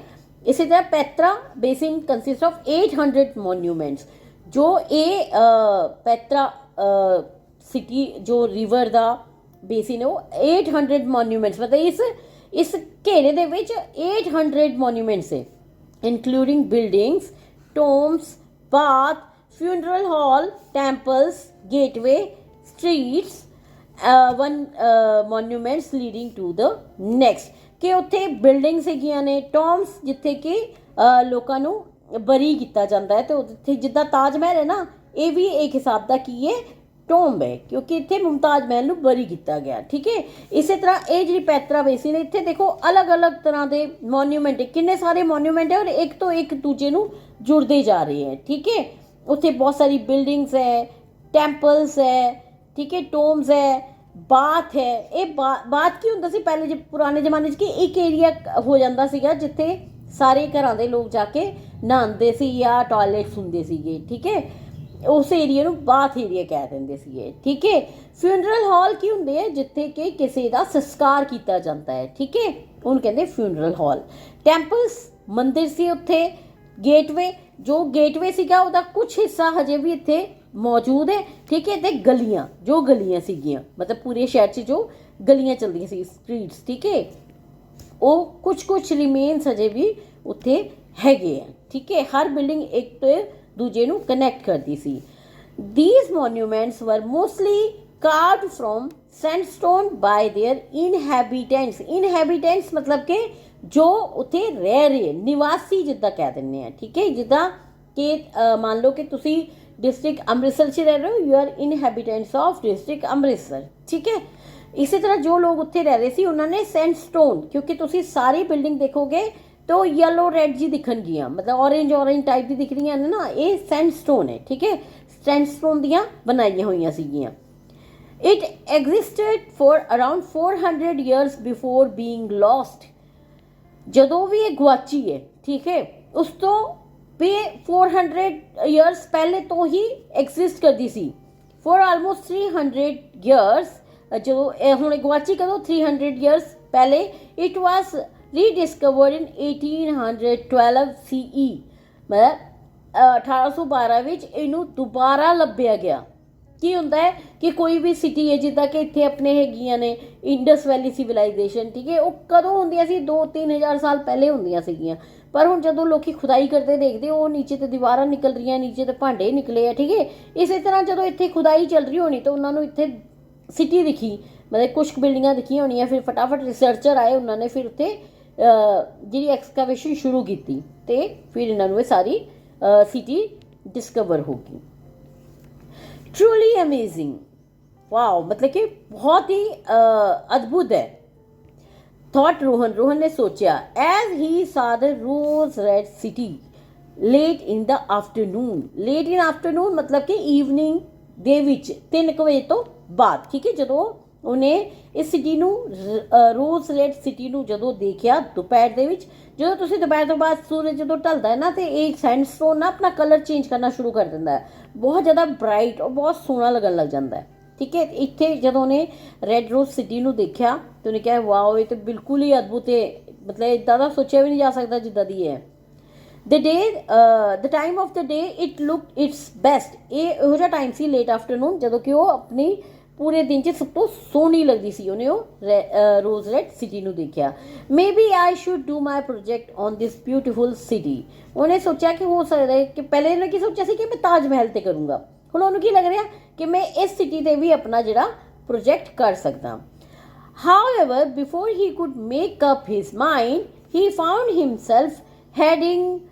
ਇਸੇ ਤਰ੍ਹਾਂ ਪੈਤਰਾ ਬੇਸਿਨ ਕੰਸਿਸਟ ਆਫ 800 ਮੋਨੂਮੈਂਟਸ। ਜੋ ਇਹ ਪੈਤਰਾ ਸਿਟੀ, ਜੋ ਰਿਵਰ ਦਾ ਬੇਸਿਨ ਹੈ, ਉਹ 800 ਮੋਨੂਮੈਂਟਸ, ਮਤਲਬ ਇਸ ਘੇਰੇ ਦੇ ਵਿੱਚ 800 ਮੋਨੂਮੈਂਟਸ ਹੈ, including buildings, tombs, bath, funeral hall, temples, gateway, streets, one monuments leading to the next। ਕਿ ਉੱਥੇ ਬਿਲਡਿੰਗ ਸੀਗੀਆਂ ਨੇ, ਟੋਮਸ ਜਿੱਥੇ ਕਿ ਲੋਕਾਂ ਨੂੰ ਬਰੀ ਕੀਤਾ ਜਾਂਦਾ ਹੈ, ਤੇ ਉੱਥੇ ਜਿੱਦਾਂ ਤਾਜ ਮਹਿਲ ਹੈ ਨਾ, ਇਹ ਵੀ ਇੱਕ ਹਿਸਾਬ ਦਾ ਕੀ ਹੈ, ਟੋਂਬ ਹੈ, ਕਿਉਂਕਿ ਇੱਥੇ ਮੁਮਤਾਜ ਮਹਿਲ ਨੂੰ ਬਰੀ ਕੀਤਾ ਗਿਆ। ਠੀਕ ਹੈ, ਇਸੇ ਤਰ੍ਹਾਂ ਇਹ ਜਿਹੜੀ ਪੈਤਰਾ ਬੇਸਿਨ ਹੈ, ਇੱਥੇ ਦੇਖੋ ਅਲੱਗ-ਅਲੱਗ ਤਰ੍ਹਾਂ ਦੇ ਮੋਨੂਮੈਂਟ ਹੈ, ਕਿੰਨੇ ਸਾਰੇ ਮੋਨੂਮੈਂਟ ਹੈ, ਔਰ ਇੱਕ ਤੋਂ ਇੱਕ ਦੂਜੇ ਨੂੰ ਜੁੜਦੇ ਜਾ ਰਹੇ ਹੈ। ਠੀਕ ਹੈ, ਉੱਥੇ ਬਹੁਤ ਸਾਰੀ ਬਿਲਡਿੰਗਸ ਹੈ, ਟੈਂਪਲਸ ਹੈ, ਠੀਕ ਹੈ, ਟੋम्स ਹੈ, ਬਾਥ ਹੈ। ਇਹ ਬਾਥ ਕੀ ਹੁੰਦਾ ਸੀ ਪਹਿਲੇ, ਜੇ ਪੁਰਾਣੇ ਜ਼ਮਾਨੇ 'ਚ, ਕਿ ਇੱਕ ਏਰੀਆ ਹੋ ਜਾਂਦਾ ਸੀਗਾ ਜਿੱਥੇ ਸਾਰੇ ਘਰਾਂ ਦੇ ਲੋਕ ਜਾ ਕੇ ਨਹਾਉਂਦੇ ਸੀ ਜਾਂ ਟਾਇਲਟਸ ਹੁੰਦੇ ਸੀਗੇ। ਠੀਕ ਹੈ, ਉਸ ਏਰੀਆ ਨੂੰ ਬਾਥ ਏਰੀਆ ਕਹਿ ਦਿੰਦੇ ਸੀਗੇ। ਠੀਕ ਹੈ, ਫਿਊਨਰਲ ਹਾਲ ਕੀ ਹੁੰਦੇ ਹੈ? ਜਿੱਥੇ ਕਿ ਕਿਸੇ ਦਾ ਸੰਸਕਾਰ ਕੀਤਾ ਜਾਂਦਾ ਹੈ। ਠੀਕ ਹੈ, ਉਹਨੂੰ ਕਹਿੰਦੇ ਫਿਊਨਰਲ ਹਾਲ। ਟੈਂਪਲਸ, ਮੰਦਿਰ ਸੀ ਉੱਥੇ। ਗੇਟਵੇ, ਜੋ ਗੇਟਵੇ ਸੀਗਾ ਉਹਦਾ ਕੁਝ ਹਿੱਸਾ ਹਜੇ ਵੀ ਇੱਥੇ ਮੌਜੂਦ ਹੈ। ਠੀਕ ਹੈ, ਤੇ ਗਲੀਆਂ, ਜੋ ਗਲੀਆਂ ਸੀਗੀਆਂ, ਮਤਲਬ ਪੂਰੇ ਸ਼ਹਿਰ 'ਚ ਜੋ ਗਲੀਆਂ ਚੱਲਦੀਆਂ ਸੀ, ਸਟਰੀਟਸ, ਠੀਕ ਹੈ, ਉਹ ਕੁਝ ਰਿਮੇਨਸ ਹਜੇ ਵੀ ਉੱਥੇ ਹੈਗੇ ਆ। ਠੀਕ ਹੈ, ਹਰ ਬਿਲਡਿੰਗ ਇੱਕ ਤੋਂ ਦੂਜੇ ਨੂੰ ਕਨੈਕਟ ਕਰਦੀ ਸੀ। These monuments were mostly carved from sandstone by their inhabitants। inhabitants ਮਤਲਬ ਕਿ ਜੋ ਉੱਥੇ ਰਹਿ ਰਹੇ, ਨਿਵਾਸੀ ਜਿੱਦਾਂ ਕਹਿ ਦਿੰਦੇ ਆ। ਠੀਕ ਹੈ, ਜਿੱਦਾਂ ਕਿ ਮੰਨ ਲਓ ਕਿ ਤੁਸੀਂ ਡਿਸਟ੍ਰਿਕਟ ਅੰਮ੍ਰਿਤਸਰ 'ਚ ਰਹਿ ਰਹੇ ਹੋ, you are inhabitants of district Amritsar. ਠੀਕ ਹੈ, ਇਸੇ ਤਰ੍ਹਾਂ ਜੋ ਲੋਕ ਉੱਥੇ ਰਹਿ ਰਹੇ ਸੀ ਉਹਨਾਂ ਨੇ ਸੈਂਡਸਟੋਨ, ਕਿਉਂਕਿ ਤੁਸੀਂ ਸਾਰੀ ਬਿਲਡਿੰਗ ਦੇਖੋਗੇ तो येलो रेड जी दिखणगियां, मतलब ऑरेंज टाइप दी दिख रही ना, ये सैंडस्टोन है। ठीक है, सैंडस्टोन दियां बनाई हुई सीगियां। It existed for around 400 years before being lost. जदों भी ये गुआची है, ठीक है, उस तो भी 400 ईयर्स पहले तो ही एग्जिस्ट करती सी। फॉर ऑलमोस्ट 300 ईयर्स, जो हुण गुआची कदों 300 ईयर्स पहले, it was rediscovered in 1812 CE। मतलब 1812 ਵਿੱਚ ਇਹਨੂੰ ਦੁਬਾਰਾ ਲੱਭਿਆ ਗਿਆ। ਕੀ ਹੁੰਦਾ ਹੈ ਕਿ ਕੋਈ ਵੀ ਸਿਟੀ ਹੈ, ਜਿੱਦਾਂ ਕਿ ਇੱਥੇ ਆਪਣੇ ਹੈਗੀਆਂ ਨੇ ਇੰਡਸ ਵੈਲੀ ਸਿਵਲਾਈਜੇਸ਼ਨ, ਠੀਕ ਹੈ, ਉਹ ਕਦੋਂ ਹੁੰਦੀਆਂ ਸੀ? 2-3 ਹਜ਼ਾਰ ਸਾਲ ਪਹਿਲੇ ਹੁੰਦੀਆਂ ਸੀਗੀਆਂ। ਪਰ ਹੁਣ ਜਦੋਂ ਲੋਕੀ ਖੁਦਾਈ ਕਰਦੇ ਦੇਖਦੇ, ਉਹ ਨੀਚੇ ਤੇ ਦੀਵਾਰਾਂ ਨਿਕਲ ਰਹੀਆਂ, ਨੀਚੇ ਤੇ ਭਾਂਡੇ ਨਿਕਲੇ ਆ। ਠੀਕ ਹੈ, ਇਸੇ ਤਰ੍ਹਾਂ ਜਦੋਂ ਇੱਥੇ ਖੁਦਾਈ ਚੱਲ ਰਹੀ ਹੋਣੀ ਤਾਂ ਉਹਨਾਂ ਨੂੰ ਇੱਥੇ ਸਿਟੀ ਦਿਖੀ, ਮਤਲਬ ਕੁਛ ਬਿਲਡਿੰਗਾਂ ਦਿਖੀਆਂ ਹੋਣੀਆਂ। ਫਿਰ ਫਟਾਫਟ ਰਿਸਰਚਰ ਆਏ, ਉਹਨਾਂ ਨੇ ਫਿਰ ਉੱਥੇ ਜਿਹੜੀ ਐਕਸਕੇਵੇਸ਼ਨ ਸ਼ੁਰੂ ਕੀਤੀ ਤੇ ਫਿਰ ਇਹਨਾਂ ਨੂੰ ਇਹ ਸਾਰੀ ਸਿਟੀ डिस्कवर होगी। ट्रूली अमेजिंग, वाओ, मतलब कि बहुत ही अद्भुत है। थॉट रोहन ने सोचा, as he saw the rose red city late in the afternoon. Late in afternoon मतलब कि ਈਵਨਿੰਗ ਦੇ ਵਿੱਚ 3 ਵਜੇ ਤੋਂ ਬਾਅਦ, ਠੀਕ ਹੈ। ਜਦੋਂ ਉਹਨੇ ਇਸ ਸਿਟੀ ਨੂੰ ਰੋਜ਼ ਰੈਡ ਸਿਟੀ ਨੂੰ ਜਦੋਂ ਦੇਖਿਆ ਦੁਪਹਿਰ ਦੇ ਵਿੱਚ, ਜਦੋਂ ਤੁਸੀਂ ਦੁਪਹਿਰ ਤੋਂ ਬਾਅਦ ਸੂਰਜ ਜਦੋਂ ਢਲਦਾ ਹੈ ਨਾ, ਤੇ ਇਹ ਸੈਂਡਸਟੋਨ ਨਾ ਆਪਣਾ ਕਲਰ ਚੇਂਜ ਕਰਨਾ ਸ਼ੁਰੂ ਕਰ ਦਿੰਦਾ ਹੈ, ਬਹੁਤ ਜ਼ਿਆਦਾ ਬ੍ਰਾਈਟ ਔਰ ਬਹੁਤ ਸੋਹਣਾ ਲੱਗਣ ਲੱਗ ਜਾਂਦਾ ਹੈ, ਠੀਕ ਹੈ। ਇੱਥੇ ਜਦੋਂ ਉਹਨੇ ਰੈਡ ਰੋਜ਼ ਸਿਟੀ ਨੂੰ ਦੇਖਿਆ ਤੇ ਉਹਨੇ ਕਿਹਾ ਵਾਓ, ਇਹ ਤਾਂ ਬਿਲਕੁਲ ਹੀ ਅਦਭੁਤ ਹੈ, ਮਤਲਬ ਇੱਦਾਂ ਦਾ ਸੋਚਿਆ ਵੀ ਨਹੀਂ ਜਾ ਸਕਦਾ ਜਿੱਦਾਂ ਦੀ ਹੈ। the time of the day it looked its best। ਇਹ ਇਹੋ ਜਿਹਾ ਟਾਈਮ ਸੀ ਲੇਟ ਆਫਟਰਨੂਨ ਜਦੋਂ ਕਿ ਉਹ ਆਪਣੀ ਪੂਰੇ ਦਿਨ 'ਚ ਸਭ ਤੋਂ ਸੋਹਣੀ ਲੱਗਦੀ ਸੀ। ਉਹਨੇ ਉਹ ਰੋਜ਼ ਰੈਡ ਸਿਟੀ ਨੂੰ ਦੇਖਿਆ। Maybe I should do my project on this beautiful city. ਉਹਨੇ ਸੋਚਿਆ ਕਿ ਹੋ ਸਕਦਾ ਹੈ ਕਿ ਪਹਿਲੇ ਇਹਨੇ ਕੀ ਸੋਚਿਆ ਸੀ ਕਿ ਮੈਂ ਤਾਜ ਮਹਿਲ 'ਤੇ ਕਰੂੰਗਾ, ਹੁਣ ਉਹਨੂੰ ਕੀ ਲੱਗ ਰਿਹਾ ਕਿ ਮੈਂ ਇਸ ਸਿਟੀ 'ਤੇ ਵੀ ਆਪਣਾ ਜਿਹੜਾ ਪ੍ਰੋਜੈਕਟ ਕਰ ਸਕਦਾ। However, before he could make up his mind, he found himself heading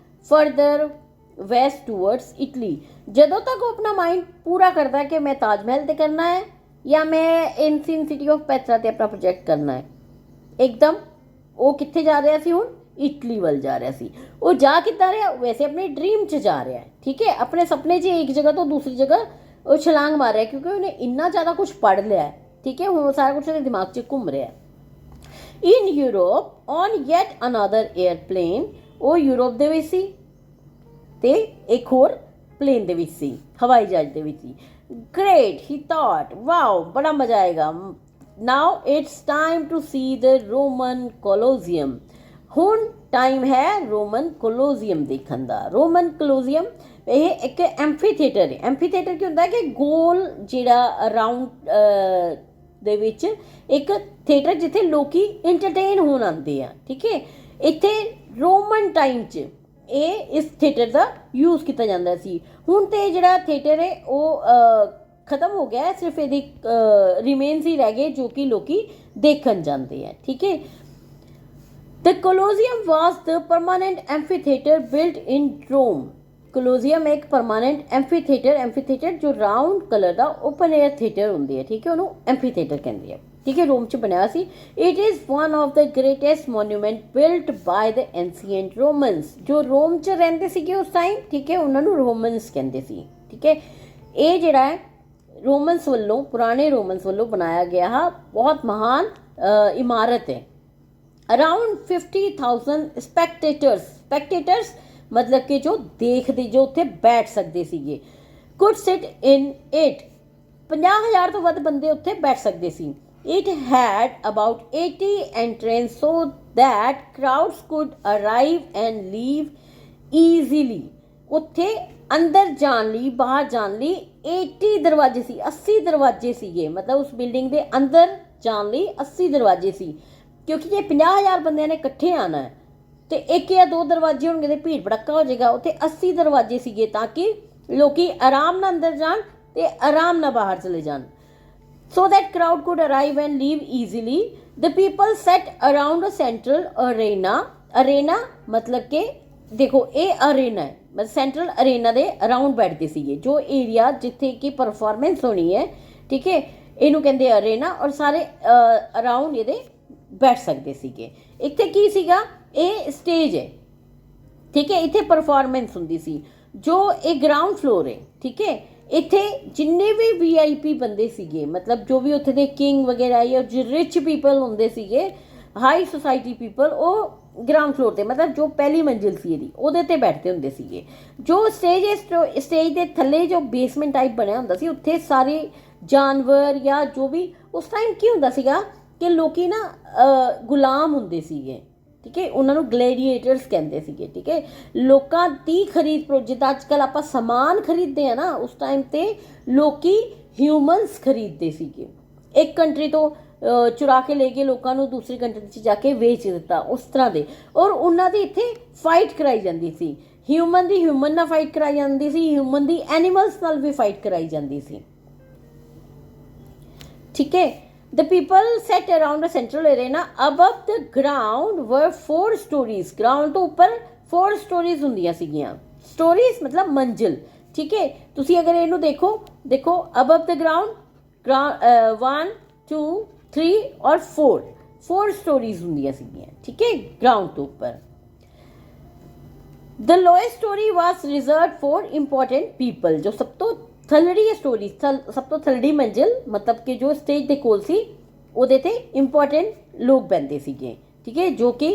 further west towards Italy। ਜਦੋਂ ਤੱਕ ਉਹ ਆਪਣਾ ਮਾਈਂਡ ਪੂਰਾ ਕਰਦਾ ਕਿ ਮੈਂ ਤਾਜ ਮਹਿਲ ਤੇ ਕਰਨਾ ਹੈ ਜਾਂ ਮੈਂ ਐਂਸੀਅੰਟ ਸਿਟੀ ਆਫ ਪੈਤਰਾ ਤੇ ਆਪਣਾ ਪ੍ਰੋਜੈਕਟ ਕਰਨਾ ਹੈ, ਇੱਕਦਮ ਉਹ ਕਿੱਥੇ ਜਾ ਰਿਹਾ ਸੀ? ਹੁਣ ਇਟਲੀ ਵੱਲ ਜਾ ਰਿਹਾ ਸੀ। ਉਹ ਜਾ ਕਿੱਦਾਂ ਰਿਹਾ? ਵੈਸੇ ਆਪਣੇ ਡ੍ਰੀਮ 'ਚ ਜਾ ਰਿਹਾ ਹੈ, ਠੀਕ ਹੈ। ਆਪਣੇ ਸੁਪਨੇ 'ਚ ਇੱਕ ਜਗ੍ਹਾ ਤੋਂ ਦੂਸਰੀ ਜਗ੍ਹਾ ਉਹ ਛਲਾਂਗ ਮਾਰ ਰਿਹਾ, ਕਿਉਂਕਿ ਉਹਨੇ ਇੰਨਾ ਜ਼ਿਆਦਾ ਕੁਝ ਪੜ੍ਹ ਲਿਆ ਹੈ, ਠੀਕ ਹੈ। ਹੁਣ ਸਾਰਾ ਕੁਝ ਉਹਦੇ ਦਿਮਾਗ 'ਚ ਘੁੰਮ ਰਿਹਾ। In Europe on yet another airplane, ਉਹ ਯੂਰਪ ਦੇ ਵਿੱਚ ਸੀ ਤੇ ਇੱਕ ਹੋਰ ਪਲੇਨ ਦੇ ਵਿੱਚ ਸੀ, ਹਵਾਈ ਜਹਾਜ਼ ਦੇ ਵਿੱਚ ਸੀ। ਗ੍ਰੇਟ, ਹੀ ਥਾਟ, ਵਾਓ, ਬੜਾ ਮਜ਼ਾ ਆਏਗਾ। Now it's time to see the Roman Colosseum. ਹੁਣ ਟਾਈਮ ਹੈ ਰੋਮਨ ਕੋਲੋਸੀਅਮ ਦੇਖਣ ਦਾ। ਰੋਮਨ ਕੋਲੋਸੀਅਮ ਇਹ ਇੱਕ ਐਂਫੀ ਥੀਏਟਰ ਹੈ। ਐਂਫੀ ਥੀਏਟਰ ਕੀ ਹੁੰਦਾ ਕਿ ਗੋਲ ਜਿਹੜਾ ਰਾਊਂਡ ਦੇ ਵਿੱਚ ਇੱਕ ਥੀਏਟਰ ਜਿੱਥੇ ਲੋਕੀ ਇੰਟਰਟੇਨ ਹੋਣ ਆਉਂਦੇ ਆ, ਠੀਕ ਹੈ। ਇੱਥੇ ਰੋਮਨ ਟਾਈਮ 'ਚ ਇਹ ਇਸ ਥੀਏਟਰ ਦਾ ਯੂਜ਼ ਕੀਤਾ ਜਾਂਦਾ ਸੀ। ਹੁਣ ਤੇ ਜਿਹੜਾ ਥੀਏਟਰ ਹੈ ਉਹ ਖਤਮ ਹੋ ਗਿਆ, ਸਿਰਫ ਇਹਦੀ ਰਿਮੇਨਸ ਹੀ ਰਹਿ ਗਏ ਜੋ ਕਿ ਲੋਕੀ ਦੇਖਣ ਜਾਂਦੇ ਆ, ਠੀਕ ਹੈ। The Colosseum was the permanent amphitheater built in Rome। Colosseum ਇੱਕ permanent amphitheater ਜੋ ਰਾਊਂਡ ਕਲਰ ਦਾ ਓਪਨ 에ਅਰ ਥੀਏਟਰ ਹੁੰਦੀ ਹੈ, ਠੀਕ ਹੈ, ਉਹਨੂੰ ਐਂਫੀਥੀਏਟਰ ਕਹਿੰਦੇ ਆ, ਠੀਕ ਹੈ। ਰੋਮ 'ਚ ਬਣਿਆ ਸੀ। It is one of the greatest monument built by the ancient Romans. ਜੋ ਰੋਮ 'ਚ ਰਹਿੰਦੇ ਸੀਗੇ ਉਸ ਟਾਈਮ, ਠੀਕ ਹੈ, ਉਹਨਾਂ ਨੂੰ ਰੋਮਨਸ ਕਹਿੰਦੇ ਸੀ, ਠੀਕ ਹੈ। ਇਹ ਜਿਹੜਾ ਹੈ ਰੋਮਨਸ ਵੱਲੋਂ, ਪੁਰਾਣੇ ਰੋਮਨਸ ਵੱਲੋਂ ਬਣਾਇਆ ਗਿਆ ਬਹੁਤ ਮਹਾਨ ਇਮਾਰਤ ਹੈ। ਅਰਾਊਂਡ 50,000 ਸਪੈਕਟੇਟਰਸ ਮਤਲਬ ਕਿ ਜੋ ਦੇਖਦੇ, ਜੋ ਉੱਥੇ ਬੈਠ ਸਕਦੇ ਸੀਗੇ, ਕੁਡ ਸਿਟ ਇਨ ਇਟ। 50,000 ਤੋਂ ਵੱਧ ਬੰਦੇ ਉੱਥੇ ਬੈਠ ਸਕਦੇ ਸੀ। It had about 80 entrants so that crowds could arrive and leave easily। ਉੱਥੇ ਅੰਦਰ ਜਾਣ ਲਈ, ਬਾਹਰ ਜਾਣ ਲਈ 80 ਦਰਵਾਜ਼ੇ ਸੀ, 80 ਦਰਵਾਜ਼ੇ ਸੀਗੇ। ਮਤਲਬ ਉਸ ਬਿਲਡਿੰਗ ਦੇ ਅੰਦਰ ਜਾਣ ਲਈ 80 ਦਰਵਾਜ਼ੇ ਸੀ, ਕਿਉਂਕਿ ਜੇ 50,000 ਬੰਦਿਆਂ ਨੇ ਇਕੱਠੇ ਆਉਣਾ ਹੈ ਤੇ ਇੱਕ ਜਾਂ ਦੋ ਦਰਵਾਜ਼ੇ ਹੋਣਗੇ ਤੇ ਭੀੜ ਭੜੱਕਾ ਹੋ ਜਾਏਗਾ। ਉੱਥੇ 80 ਦਰਵਾਜ਼ੇ ਸੀਗੇ ਤਾਂ ਕਿ ਲੋਕੀ ਆਰਾਮ ਨਾਲ ਅੰਦਰ ਜਾਣ ਤੇ ਆਰਾਮ ਨਾਲ ਬਾਹਰ ਚਲੇ ਜਾਣ। So that crowd could arrive and leave easily, the people sat around a central arena। arena मतलब कि देखो ये arena है, मतलब central arena ਦੇ around ਬੈਠਦੇ ਸੀਗੇ, ਜੋ ਏਰੀਆ ਜਿੱਥੇ ਕਿ ਪਰਫਾਰਮੈਂਸ ਹੋਣੀ ਹੈ, ਠੀਕ ਹੈ, ਇਹਨੂੰ ਕਹਿੰਦੇ arena। ਔਰ ਸਾਰੇ ਅਰਾਊਂਡ ਇਹਦੇ ਬੈਠ ਸਕਦੇ ਸੀਗੇ। ਇੱਥੇ ਕੀ ਸੀਗਾ? ਇਹ ਸਟੇਜ ਹੈ, ਠੀਕ ਹੈ, ਇੱਥੇ ਪਰਫਾਰਮੈਂਸ ਹੁੰਦੀ ਸੀ। ਜੋ ਇਹ ਗਰਾਊਂਡ ਫਲੋਰ ਹੈ, ਠੀਕ ਹੈ। ਇੱਥੇ ਜਿੰਨੇ ਵੀ VIP ਬੰਦੇ ਸੀਗੇ, ਮਤਲਬ ਜੋ ਵੀ ਉੱਥੇ ਦੇ ਕਿੰਗ ਵਗੈਰਾ ਜਾਂ ਜੋ ਰਿਚ ਪੀਪਲ ਹੁੰਦੇ ਸੀਗੇ, ਹਾਈ ਸੁਸਾਇਟੀ ਪੀਪਲ, ਉਹ ਗਰਾਊਂਡ ਫਲੋਰ 'ਤੇ, ਮਤਲਬ ਜੋ ਪਹਿਲੀ ਮੰਜ਼ਿਲ ਸੀ ਇਹਦੀ, ਉਹਦੇ 'ਤੇ ਬੈਠਦੇ ਹੁੰਦੇ ਸੀਗੇ। ਜੋ ਸਟੇਜ ਦੇ ਥੱਲੇ ਜੋ ਬੇਸਮੈਂਟ ਟਾਈਪ ਬਣਿਆ ਹੁੰਦਾ ਸੀ, ਉੱਥੇ ਸਾਰੇ ਜਾਨਵਰ ਜਾਂ ਜੋ ਵੀ ਉਸ ਟਾਈਮ ਕੀ ਹੁੰਦਾ ਸੀਗਾ ਕਿ ਲੋਕੀ ਨਾ ਗੁਲਾਮ ਹੁੰਦੇ ਸੀਗੇ, ਠੀਕ ਹੈ, ਉਹਨਾਂ ਨੂੰ ਗਲੈਡੀਏਟਰਸ ਕਹਿੰਦੇ ਸੀਗੇ, ਠੀਕ ਹੈ। ਲੋਕਾਂ ਦੀ ਖਰੀਦ ਜਿੱਦਾਂ ਅੱਜ ਕੱਲ੍ਹ ਆਪਾਂ ਸਮਾਨ ਖਰੀਦਦੇ ਆ ਨਾ, ਉਸ ਟਾਈਮ 'ਤੇ ਲੋਕੀ ਹਿਊਮਨਸ ਖਰੀਦਦੇ ਸੀਗੇ। ਇੱਕ ਕੰਟਰੀ ਤੋਂ ਚੁਰਾ ਕੇ ਲੈ ਕੇ ਲੋਕਾਂ ਨੂੰ ਦੂਸਰੀ ਕੰਟਰੀ 'ਚ ਜਾ ਕੇ ਵੇਚ ਦਿੱਤਾ, ਉਸ ਤਰ੍ਹਾਂ ਦੇ। ਔਰ ਉਹਨਾਂ ਦੀ ਇੱਥੇ ਫਾਈਟ ਕਰਾਈ ਜਾਂਦੀ ਸੀ। ਹਿਊਮਨ ਦੀ ਹਿਊਮਨ ਨਾਲ ਫਾਈਟ ਕਰਾਈ ਜਾਂਦੀ ਸੀ, ਹਿਊਮਨ ਦੀ ਐਨੀਮਲਸ ਨਾਲ ਵੀ ਫਾਈਟ ਕਰਾਈ ਜਾਂਦੀ ਸੀ, ਠੀਕ ਹੈ। The people sat around a central arena. Above the ground were 4 stories। Ground ਤੋਂ ਉੱਪਰ 4 stories ਹੁੰਦੀਆਂ ਸੀਗੀਆਂ। Stories ਮਤਲਬ ਮੰਜ਼ਿਲ, ठीक है। ਤੁਸੀਂ ਅਗਰ ਇਹਨੂੰ ਦੇਖੋ above the ground 1 2 3 और 4 ਸਟੋਰੀਜ਼ ਹੁੰਦੀਆਂ ਸੀਗੀਆਂ, ਠੀਕ ਹੈ, ਗਰਾਊਂਡ ਤੋਂ ਉੱਪਰ। The lowest story was reserve for important people, जो सब तो थलड़ी स्टोरी सब तो थलड़ी मंजिल मतलब कि जो स्टेज के कोल सी ਉਹਦੇ ਤੇ इंपॉर्टेंट लोग बहते ਸੀਗੇ, ठीक है, जो कि